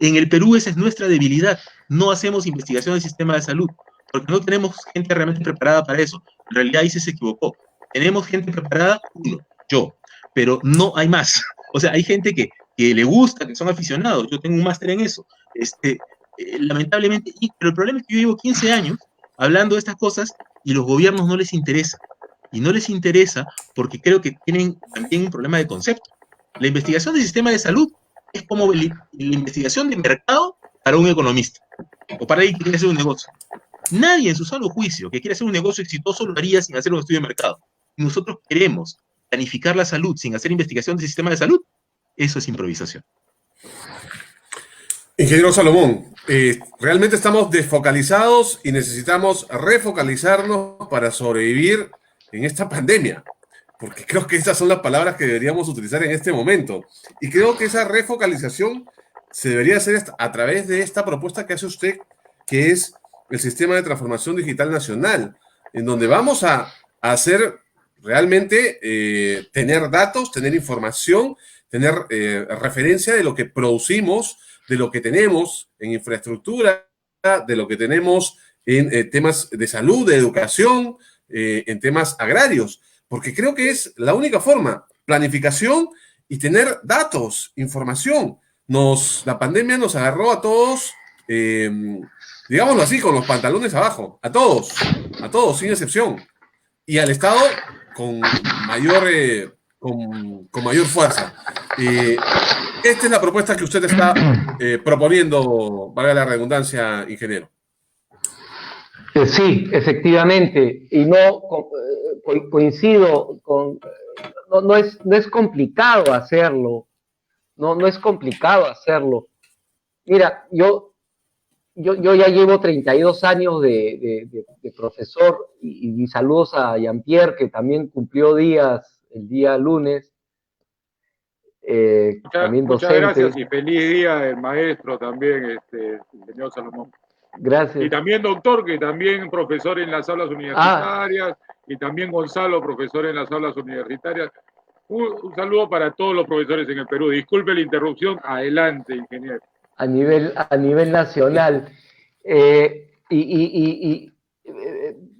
En el Perú esa es nuestra debilidad. No hacemos investigación del sistema de salud porque no tenemos gente realmente preparada para eso. En realidad ahí se equivocó. Tenemos gente preparada, yo, pero no hay más. O sea, hay gente que le gusta, que son aficionados. Yo tengo un máster en eso. Lamentablemente, pero el problema es que yo llevo 15 años hablando de estas cosas y los gobiernos no les interesa. Y no les interesa porque creo que tienen también un problema de concepto. La investigación del sistema de salud es como la investigación de mercado para un economista o para alguien que quiere hacer un negocio. Nadie en su sano juicio que quiere hacer un negocio exitoso lo haría sin hacer un estudio de mercado. Y nosotros queremos planificar la salud sin hacer investigación del sistema de salud. Eso es improvisación. Ingeniero Salomón, realmente estamos desfocalizados y necesitamos refocalizarnos para sobrevivir en esta pandemia, porque creo que esas son las palabras que deberíamos utilizar en este momento. Y creo que esa refocalización se debería hacer a través de esta propuesta que hace usted, que es el Sistema de Transformación Digital Nacional, en donde vamos a hacer realmente tener datos, tener información, tener referencia de lo que producimos, de lo que tenemos en infraestructura, de lo que tenemos en temas de salud, de educación, en temas agrarios, porque creo que es la única forma, planificación y tener datos, información. La pandemia nos agarró a todos, digámoslo así, con los pantalones abajo, a todos, sin excepción, y al Estado con mayor fuerza. Esta es la propuesta que usted está proponiendo, valga la redundancia, ingeniero. Sí, efectivamente, y no coincido con, no es complicado hacerlo, no es complicado hacerlo. Mira, yo ya llevo 32 años de profesor y saludos a Jean-Pierre, que también cumplió días el día lunes. También muchas docente. Gracias y feliz día del maestro también, señor Salomón. Gracias. Y también doctor, que también profesor en las aulas universitarias, y también Gonzalo, profesor en las aulas universitarias. Un saludo para todos los profesores en el Perú. Disculpe la interrupción, adelante, ingeniero. A nivel nacional.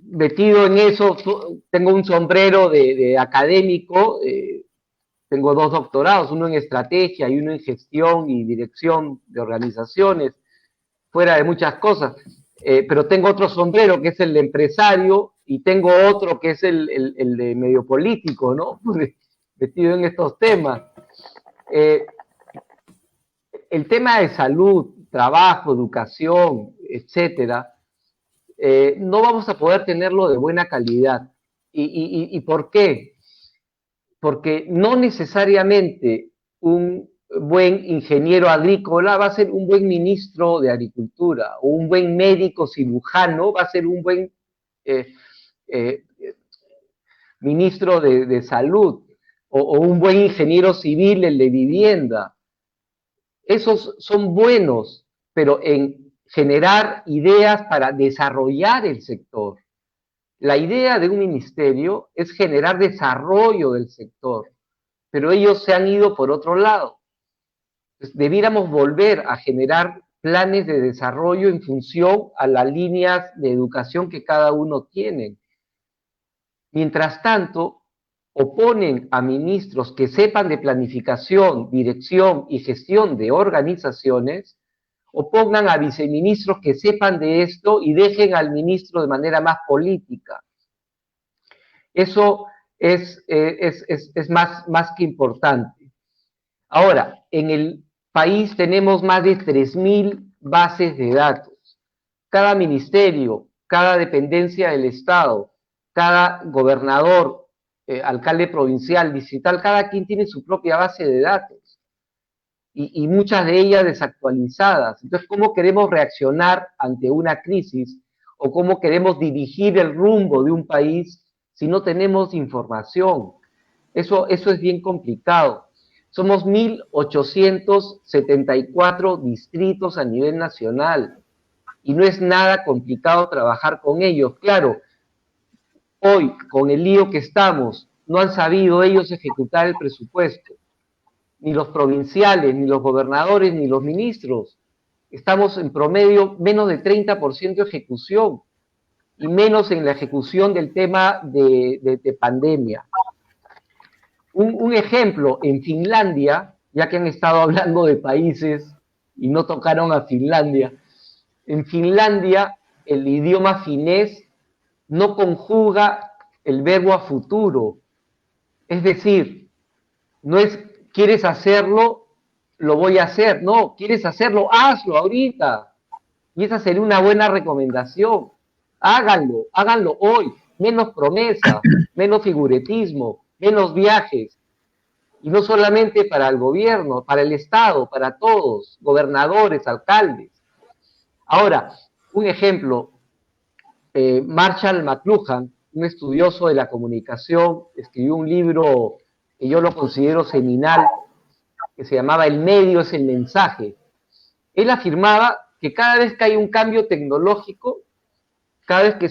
Metido en eso, tengo un sombrero de académico, tengo 2 doctorados, uno en estrategia y uno en gestión y dirección de organizaciones, fuera de muchas cosas, pero tengo otro sombrero que es el de empresario y tengo otro que es el de medio político, ¿no? Metido en estos temas. El tema de salud, trabajo, educación, etcétera, no vamos a poder tenerlo de buena calidad. ¿Y por qué? Porque no necesariamente un buen ingeniero agrícola va a ser un buen ministro de Agricultura, o un buen médico cirujano va a ser un buen ministro de Salud, o un buen ingeniero civil, el de vivienda. Esos son buenos, pero en generar ideas para desarrollar el sector. La idea de un ministerio es generar desarrollo del sector, pero ellos se han ido por otro lado. Entonces, debiéramos volver a generar planes de desarrollo en función a las líneas de educación que cada uno tiene. Mientras tanto, oponen a ministros que sepan de planificación, dirección y gestión de organizaciones, o pongan a viceministros que sepan de esto y dejen al ministro de manera más política. Eso es más que importante. Ahora, en el país tenemos más de 3.000 bases de datos. Cada ministerio, cada dependencia del Estado, cada gobernador, alcalde provincial, distrital, cada quien tiene su propia base de datos. Y muchas de ellas desactualizadas. Entonces, ¿cómo queremos reaccionar ante una crisis o cómo queremos dirigir el rumbo de un país si no tenemos información? Eso es bien complicado. Somos 1.874 distritos a nivel nacional y no es nada complicado trabajar con ellos. Claro, hoy, con el lío que estamos, no han sabido ellos ejecutar el presupuesto. Ni los provinciales, ni los gobernadores, ni los ministros. Estamos en promedio menos de 30% de ejecución, y menos en la ejecución del tema de pandemia. Un ejemplo, en Finlandia, ya que han estado hablando de países y no tocaron a Finlandia, en Finlandia el idioma finés no conjuga el verbo a futuro. Es decir, no es ¿quieres hacerlo? Lo voy a hacer. No, ¿quieres hacerlo? Hazlo ahorita. Y esa sería una buena recomendación. Háganlo hoy. Menos promesas, menos figuretismo, menos viajes. Y no solamente para el gobierno, para el Estado, para todos, gobernadores, alcaldes. Ahora, un ejemplo, Marshall McLuhan, un estudioso de la comunicación, escribió un libro que yo lo considero seminal, que se llamaba El medio es el mensaje. Él afirmaba que cada vez que hay un cambio tecnológico, cada vez que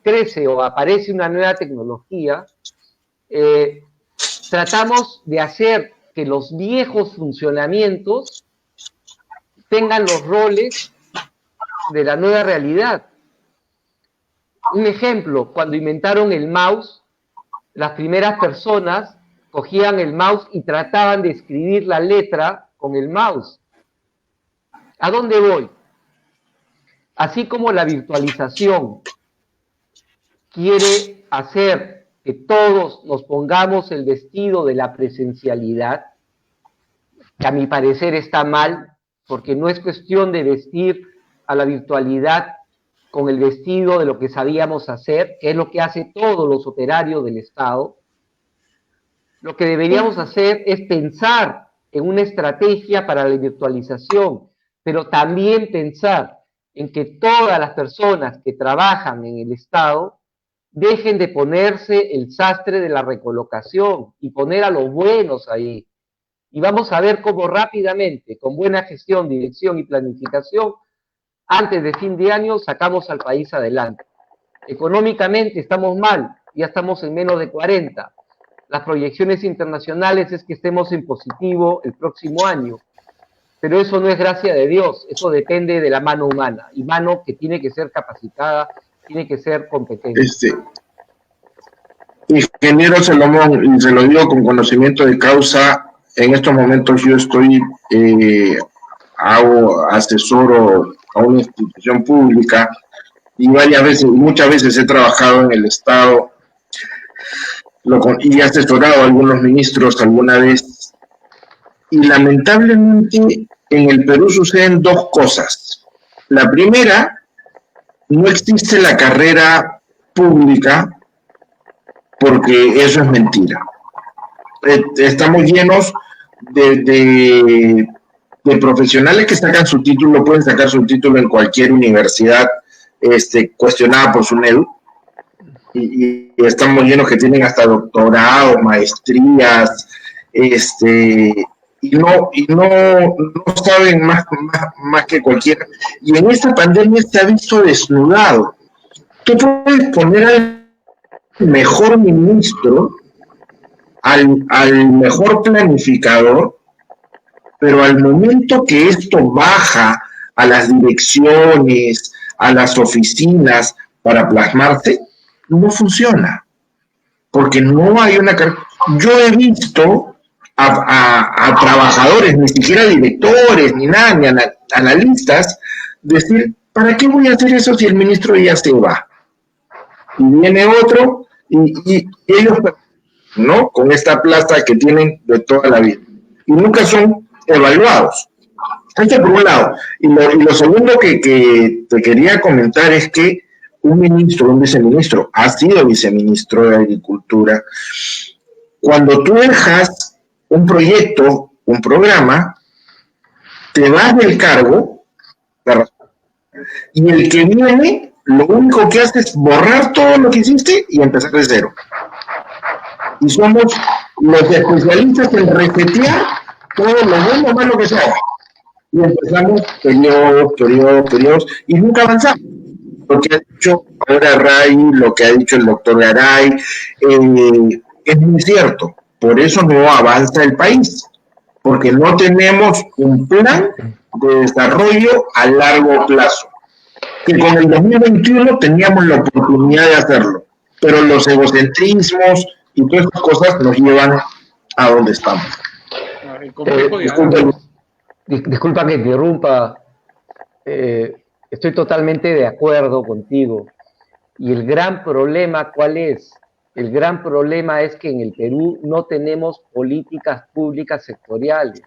crece o aparece una nueva tecnología, tratamos de hacer que los viejos funcionamientos tengan los roles de la nueva realidad. Un ejemplo, cuando inventaron el mouse, las primeras personas cogían el mouse y trataban de escribir la letra con el mouse. ¿A dónde voy? Así como la virtualización quiere hacer que todos nos pongamos el vestido de la presencialidad, que a mi parecer está mal, porque no es cuestión de vestir a la virtualidad con el vestido de lo que sabíamos hacer, que es lo que hacen todos los operarios del Estado. Lo que deberíamos hacer es pensar en una estrategia para la virtualización, pero también pensar en que todas las personas que trabajan en el Estado dejen de ponerse el sastre de la recolocación y poner a los buenos ahí. Y vamos a ver cómo rápidamente, con buena gestión, dirección y planificación, antes de fin de año sacamos al país adelante. Económicamente estamos mal, ya estamos en menos de 40. Las proyecciones internacionales es que estemos en positivo el próximo año. Pero eso no es gracia de Dios, eso depende de la mano humana, y mano que tiene que ser capacitada, tiene que ser competente. Ingeniero Salomón, y se lo digo con conocimiento de causa, en estos momentos yo estoy, asesoro a una institución pública, y muchas veces he trabajado en el Estado, y he asesorado a algunos ministros alguna vez, y lamentablemente en el Perú suceden dos cosas. La primera, no existe la carrera pública porque eso es mentira. Estamos llenos de profesionales que sacan su título, pueden sacar su título en cualquier universidad cuestionada por SUNEDU, y estamos llenos que tienen hasta doctorado, maestrías, y no saben más que cualquiera. Y en esta pandemia se ha visto desnudado. Tú puedes poner al mejor ministro, al mejor planificador, pero al momento que esto baja a las direcciones, a las oficinas para plasmarse, no funciona, porque no hay una... Yo he visto a trabajadores, ni siquiera directores, ni nada, ni analistas, decir, ¿para qué voy a hacer eso si el ministro ya se va? Y viene otro, y ellos, ¿no? Con esta plaza que tienen de toda la vida. Y nunca son evaluados. Esto por un lado. Y lo segundo que te quería comentar es que un ministro, un viceministro, ha sido viceministro de Agricultura. Cuando tú dejas un proyecto, un programa, te vas del cargo, y el que viene, lo único que hace es borrar todo lo que hiciste y empezar de cero. Y somos los especialistas en resetear todo lo bueno o malo que sea. Y empezamos periodos, y nunca avanzamos. Lo que ha dicho ahora Ray, lo que ha dicho el doctor Garay, es muy cierto. Por eso no avanza el país, porque no tenemos un plan de desarrollo a largo plazo. Que con el 2021 teníamos la oportunidad de hacerlo, pero los egocentrismos y todas estas cosas nos llevan a donde estamos. Disculpa que interrumpa. Estoy totalmente de acuerdo contigo. Y el gran problema, ¿cuál es? El gran problema es que en el Perú no tenemos políticas públicas sectoriales.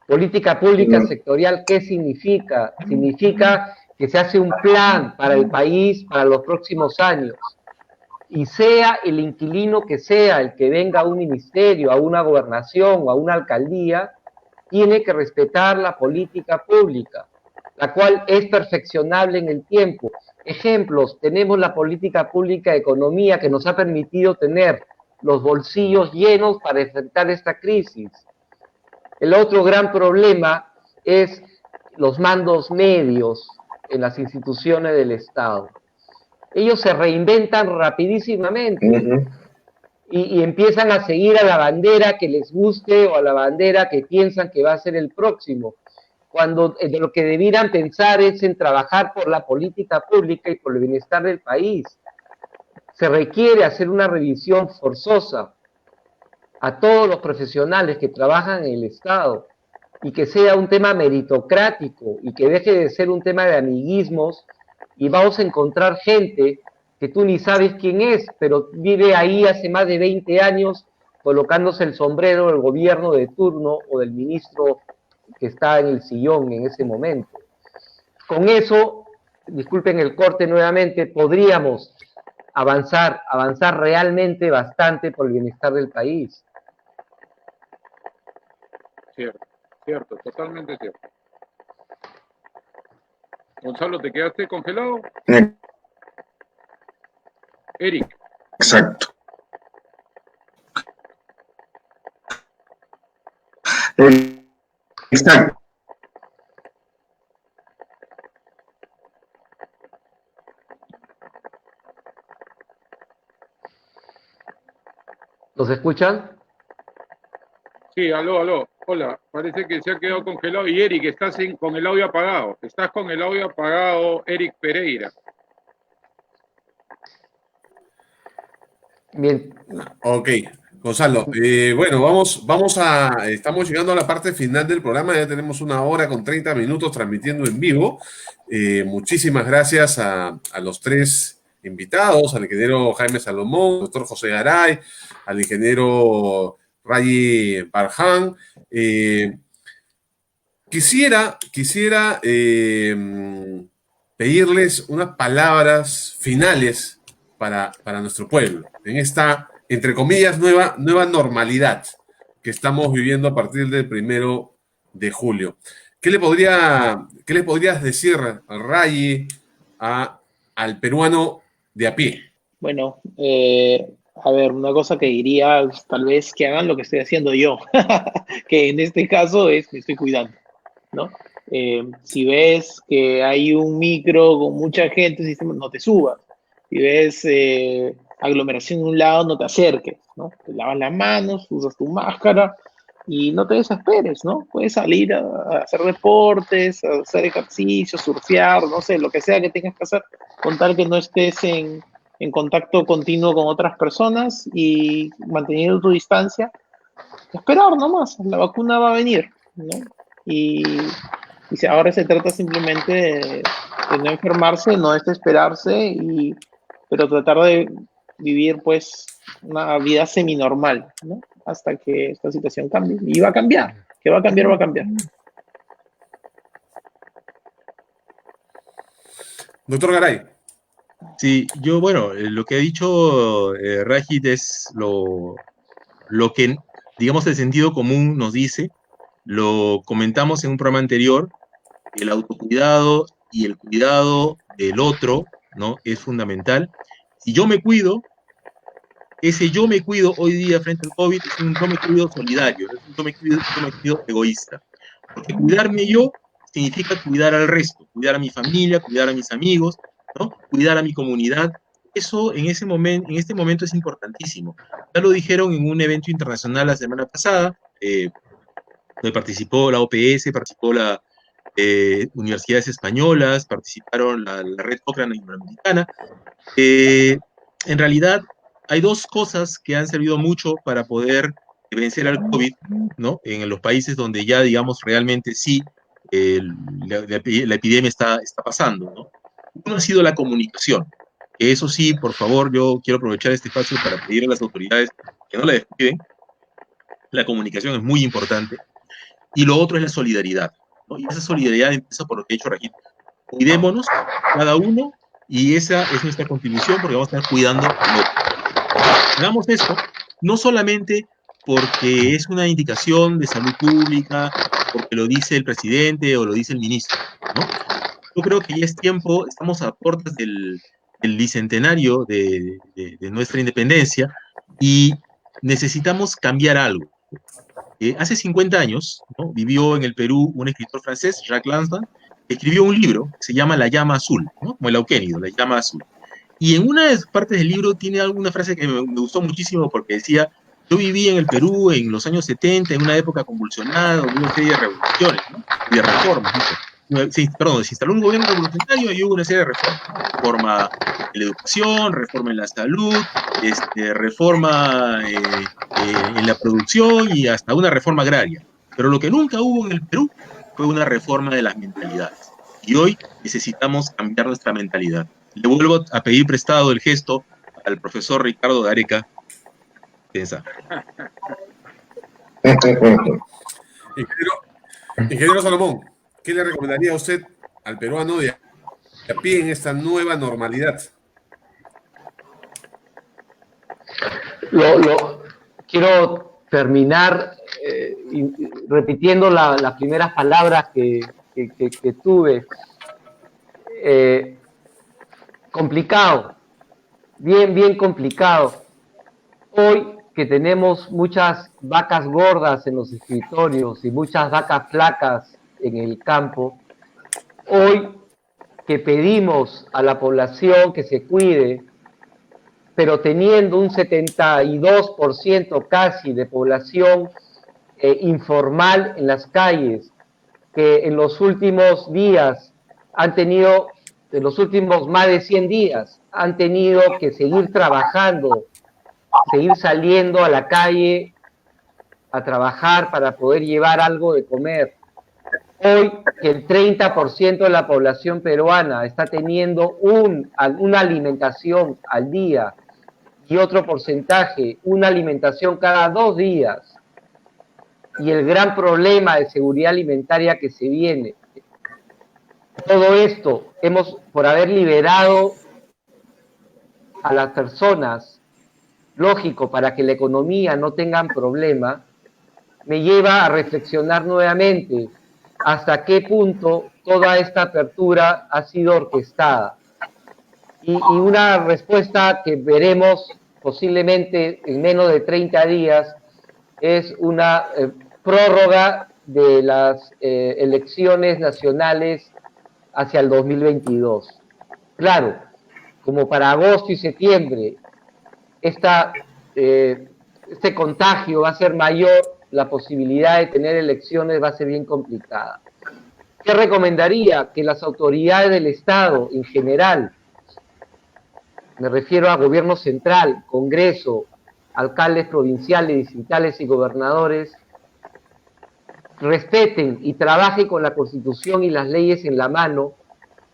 Política pública sectorial, ¿qué significa? Significa que se hace un plan para el país para los próximos años. Y sea el inquilino que sea el que venga a un ministerio, a una gobernación o a una alcaldía, tiene que respetar la política pública, la cual es perfeccionable en el tiempo. Ejemplos, tenemos la política pública de economía que nos ha permitido tener los bolsillos llenos para enfrentar esta crisis. El otro gran problema es los mandos medios en las instituciones del Estado. Ellos se reinventan rapidísimamente y empiezan a seguir a la bandera que les guste o a la bandera que piensan que va a ser el próximo, cuando de lo que debieran pensar es en trabajar por la política pública y por el bienestar del país. Se requiere hacer una revisión forzosa a todos los profesionales que trabajan en el Estado y que sea un tema meritocrático y que deje de ser un tema de amiguismos, y vamos a encontrar gente que tú ni sabes quién es, pero vive ahí hace más de 20 años colocándose el sombrero del gobierno de turno o del ministro que está en el sillón en ese momento. Con eso, disculpen el corte nuevamente, podríamos avanzar realmente bastante por el bienestar del país. Cierto, totalmente cierto. Gonzalo, ¿te quedaste congelado? Eric. Exacto. Exacto. ¿Los escuchan? Sí, aló. Hola, parece que se ha quedado congelado. Y Eric, estás con el audio apagado. Estás con el audio apagado, Eric Pereira. Bien. Ok, Gonzalo. Bueno, estamos llegando a la parte final del programa. Ya tenemos 1 hora con 30 minutos transmitiendo en vivo. Muchísimas gracias a los 3 invitados, al ingeniero Jaime Salomón, al doctor José Garay, al ingeniero Ray Barján. Quisiera pedirles unas palabras finales para nuestro pueblo, en esta, entre comillas, nueva normalidad que estamos viviendo a partir del 1 de julio. ¿Qué le podrías decir, Rayi, al peruano de a pie? Bueno, a ver, una cosa que diría es tal vez que hagan lo que estoy haciendo yo, que en este caso es me estoy cuidando, ¿no? Si ves que hay un micro con mucha gente, no te subas. Si ves aglomeración en un lado, no te acerques, ¿no? Te lavas las manos, usas tu máscara y no te desesperes, ¿no? Puedes salir a hacer deportes, a hacer ejercicio, surfear, no sé, lo que sea que tengas que hacer, con tal que no estés en contacto continuo con otras personas y manteniendo tu distancia, esperar nomás, la vacuna va a venir, ¿no? Y, ahora se trata simplemente de no enfermarse, no desesperarse, pero tratar de vivir pues una vida seminormal, ¿no? Hasta que esta situación cambie. Y va a cambiar, que va a cambiar, va a cambiar. Doctor Garay. Sí, yo, bueno, lo que ha dicho Rajit es lo que, digamos, el sentido común nos dice, lo comentamos en un programa anterior, el autocuidado y el cuidado del otro, ¿no? Es fundamental. Si yo me cuido, ese yo me cuido hoy día frente al COVID es un yo me cuido solidario, es un yo me cuido egoísta. Porque cuidarme yo significa cuidar al resto, cuidar a mi familia, cuidar a mis amigos, ¿no? Cuidar a mi comunidad. Eso en este momento es importantísimo. Ya lo dijeron en un evento internacional la semana pasada, donde participó la OPS, participó la universidades españolas, participaron la red Cochrane Iberoamericana. En realidad, hay dos cosas que han servido mucho para poder vencer al COVID, ¿no? En los países donde ya, digamos, realmente sí la epidemia está pasando, ¿no? Uno ha sido la comunicación. Eso sí, por favor, yo quiero aprovechar este espacio para pedir a las autoridades que no la descuiden. La comunicación es muy importante. Y lo otro es la solidaridad, ¿no? Y esa solidaridad empieza por lo que ha dicho Rajit. Cuidémonos cada uno y esa es nuestra contribución porque vamos a estar cuidando al otro. Hagamos esto no solamente porque es una indicación de salud pública, porque lo dice el presidente o lo dice el ministro, ¿no? Yo creo que ya es tiempo, estamos a puertas del bicentenario de nuestra independencia y necesitamos cambiar algo. Hace 50 años, ¿no? Vivió en el Perú un escritor francés, Jacques Lansdowne, que escribió un libro que se llama La llama azul, ¿no? Como el auquénido, La llama azul. Y en una de las partes del libro tiene alguna frase que me gustó muchísimo porque decía, yo viví en el Perú en los años 70, en una época convulsionada, hubo una serie de revoluciones, ¿no? Y de reformas, ¿no? Se instaló un gobierno revolucionario y hubo una serie de reformas, ¿no? Reforma en la educación, reforma en la salud, reforma en la producción y hasta una reforma agraria. Pero lo que nunca hubo en el Perú fue una reforma de las mentalidades. Y hoy necesitamos cambiar nuestra mentalidad. Le vuelvo a pedir prestado el gesto al profesor Ricardo Gareca. Piensa. Ingeniero Salomón, ¿qué le recomendaría a usted al peruano de a pie en esta nueva normalidad? Quiero terminar repitiendo las primeras palabras que tuve. Complicado, bien complicado. Hoy que tenemos muchas vacas gordas en los escritorios y muchas vacas flacas en el campo, hoy que pedimos a la población que se cuide, pero teniendo un 72% casi de población informal en las calles, que en los últimos días en los últimos más de 100 días, han tenido que seguir trabajando, seguir saliendo a la calle a trabajar para poder llevar algo de comer. Hoy que el 30% de la población peruana está teniendo una alimentación al día y otro porcentaje, una alimentación cada 2 días. y el gran problema de seguridad alimentaria que se viene. Todo esto, por haber liberado a las personas, lógico, para que la economía no tenga problema, me lleva a reflexionar nuevamente hasta qué punto toda esta apertura ha sido orquestada. Y una respuesta que veremos posiblemente en menos de 30 días es una prórroga de las elecciones nacionales hacia el 2022. Claro, como para agosto y septiembre este contagio va a ser mayor, la posibilidad de tener elecciones va a ser bien complicada. ¿Qué recomendaría? Que las autoridades del Estado en general, me refiero a gobierno central, Congreso, alcaldes provinciales, distritales y gobernadores, respeten y trabajen con la Constitución y las leyes en la mano,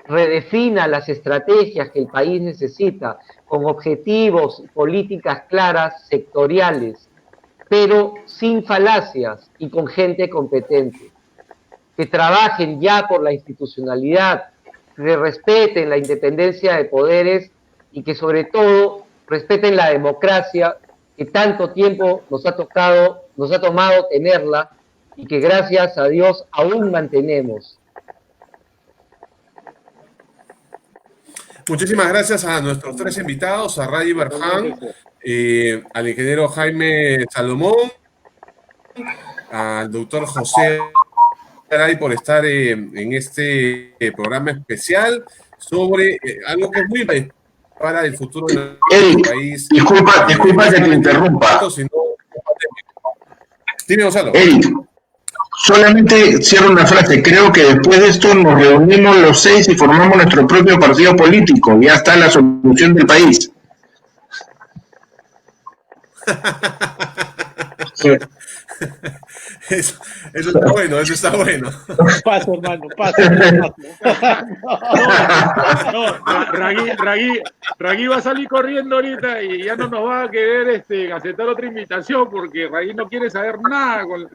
redefina las estrategias que el país necesita con objetivos y políticas claras, sectoriales, pero sin falacias y con gente competente. Que trabajen ya por la institucionalidad, que respeten la independencia de poderes y que sobre todo respeten la democracia que tanto tiempo nos ha tomado tenerla y que gracias a Dios aún mantenemos. Muchísimas gracias a nuestros tres invitados, a Ray Berján, al ingeniero Jaime Salomón, al doctor José Garay por estar en este programa especial sobre algo que es muy importante para el futuro del país. Disculpa que te interrumpa. Dime, Gonzalo. Eric, solamente cierro una frase. Creo que después de esto nos reunimos los 6 y formamos nuestro propio partido político. Ya está la solución del país. Eso está bueno, eso está bueno. Paso, hermano, paso. Ragui va a salir corriendo ahorita y ya no nos va a querer aceptar otra invitación porque Ragui no quiere saber nada con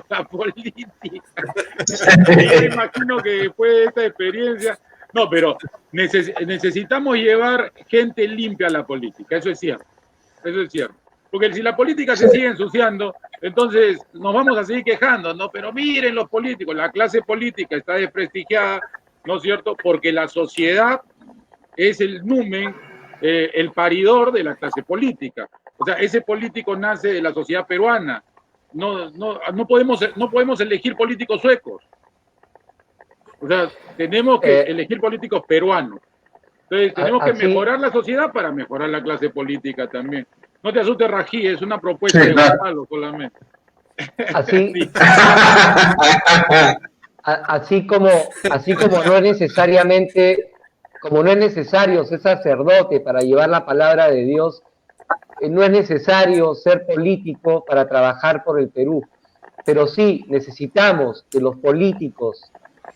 la política. Yo me imagino que después de esta experiencia, no, pero necesitamos llevar gente limpia a la política, eso es cierto, eso es cierto. Porque si la política se sigue ensuciando, entonces nos vamos a seguir quejando, ¿no? Pero miren los políticos, la clase política está desprestigiada, ¿no es cierto? Porque la sociedad es el numen, el paridor de la clase política. O sea, ese político nace de la sociedad peruana. No podemos elegir políticos suecos. O sea, tenemos que elegir políticos peruanos. Entonces, tenemos que mejorar la sociedad para mejorar la clase política también. No te asustes, Rají, es una propuesta de Gonzalo solamente. Así como no es necesariamente, como no es necesario ser sacerdote para llevar la palabra de Dios, no es necesario ser político para trabajar por el Perú, pero sí necesitamos que los políticos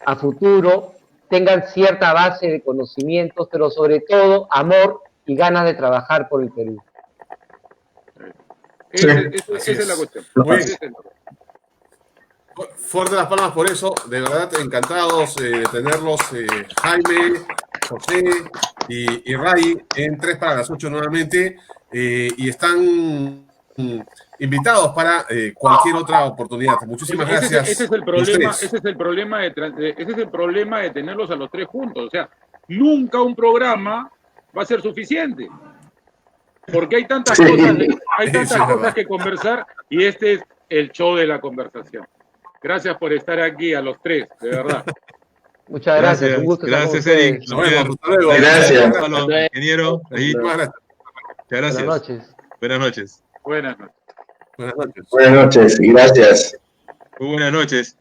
a futuro tengan cierta base de conocimientos, pero sobre todo amor y ganas de trabajar por el Perú. Esa es la cuestión. Fuerte las palmas por eso, de verdad encantados de tenerlos, Jaime, José y Ray en 3 para las 8 nuevamente, y están invitados para cualquier otra oportunidad. Muchísimas gracias. Ese es el problema de tenerlos a los 3 juntos. O sea, nunca un programa va a ser suficiente. Porque hay tantas cosas que conversar y este es el show de la conversación. Gracias por estar aquí a los 3, de verdad. Muchas gracias. Un gusto. Gracias, Eric. Nos vemos. Hasta luego. Gracias. Ingeniero. Muchas gracias. Buenas noches. Buenas noches. Buenas noches. Buenas noches. Buenas noches y gracias. Muy buenas noches.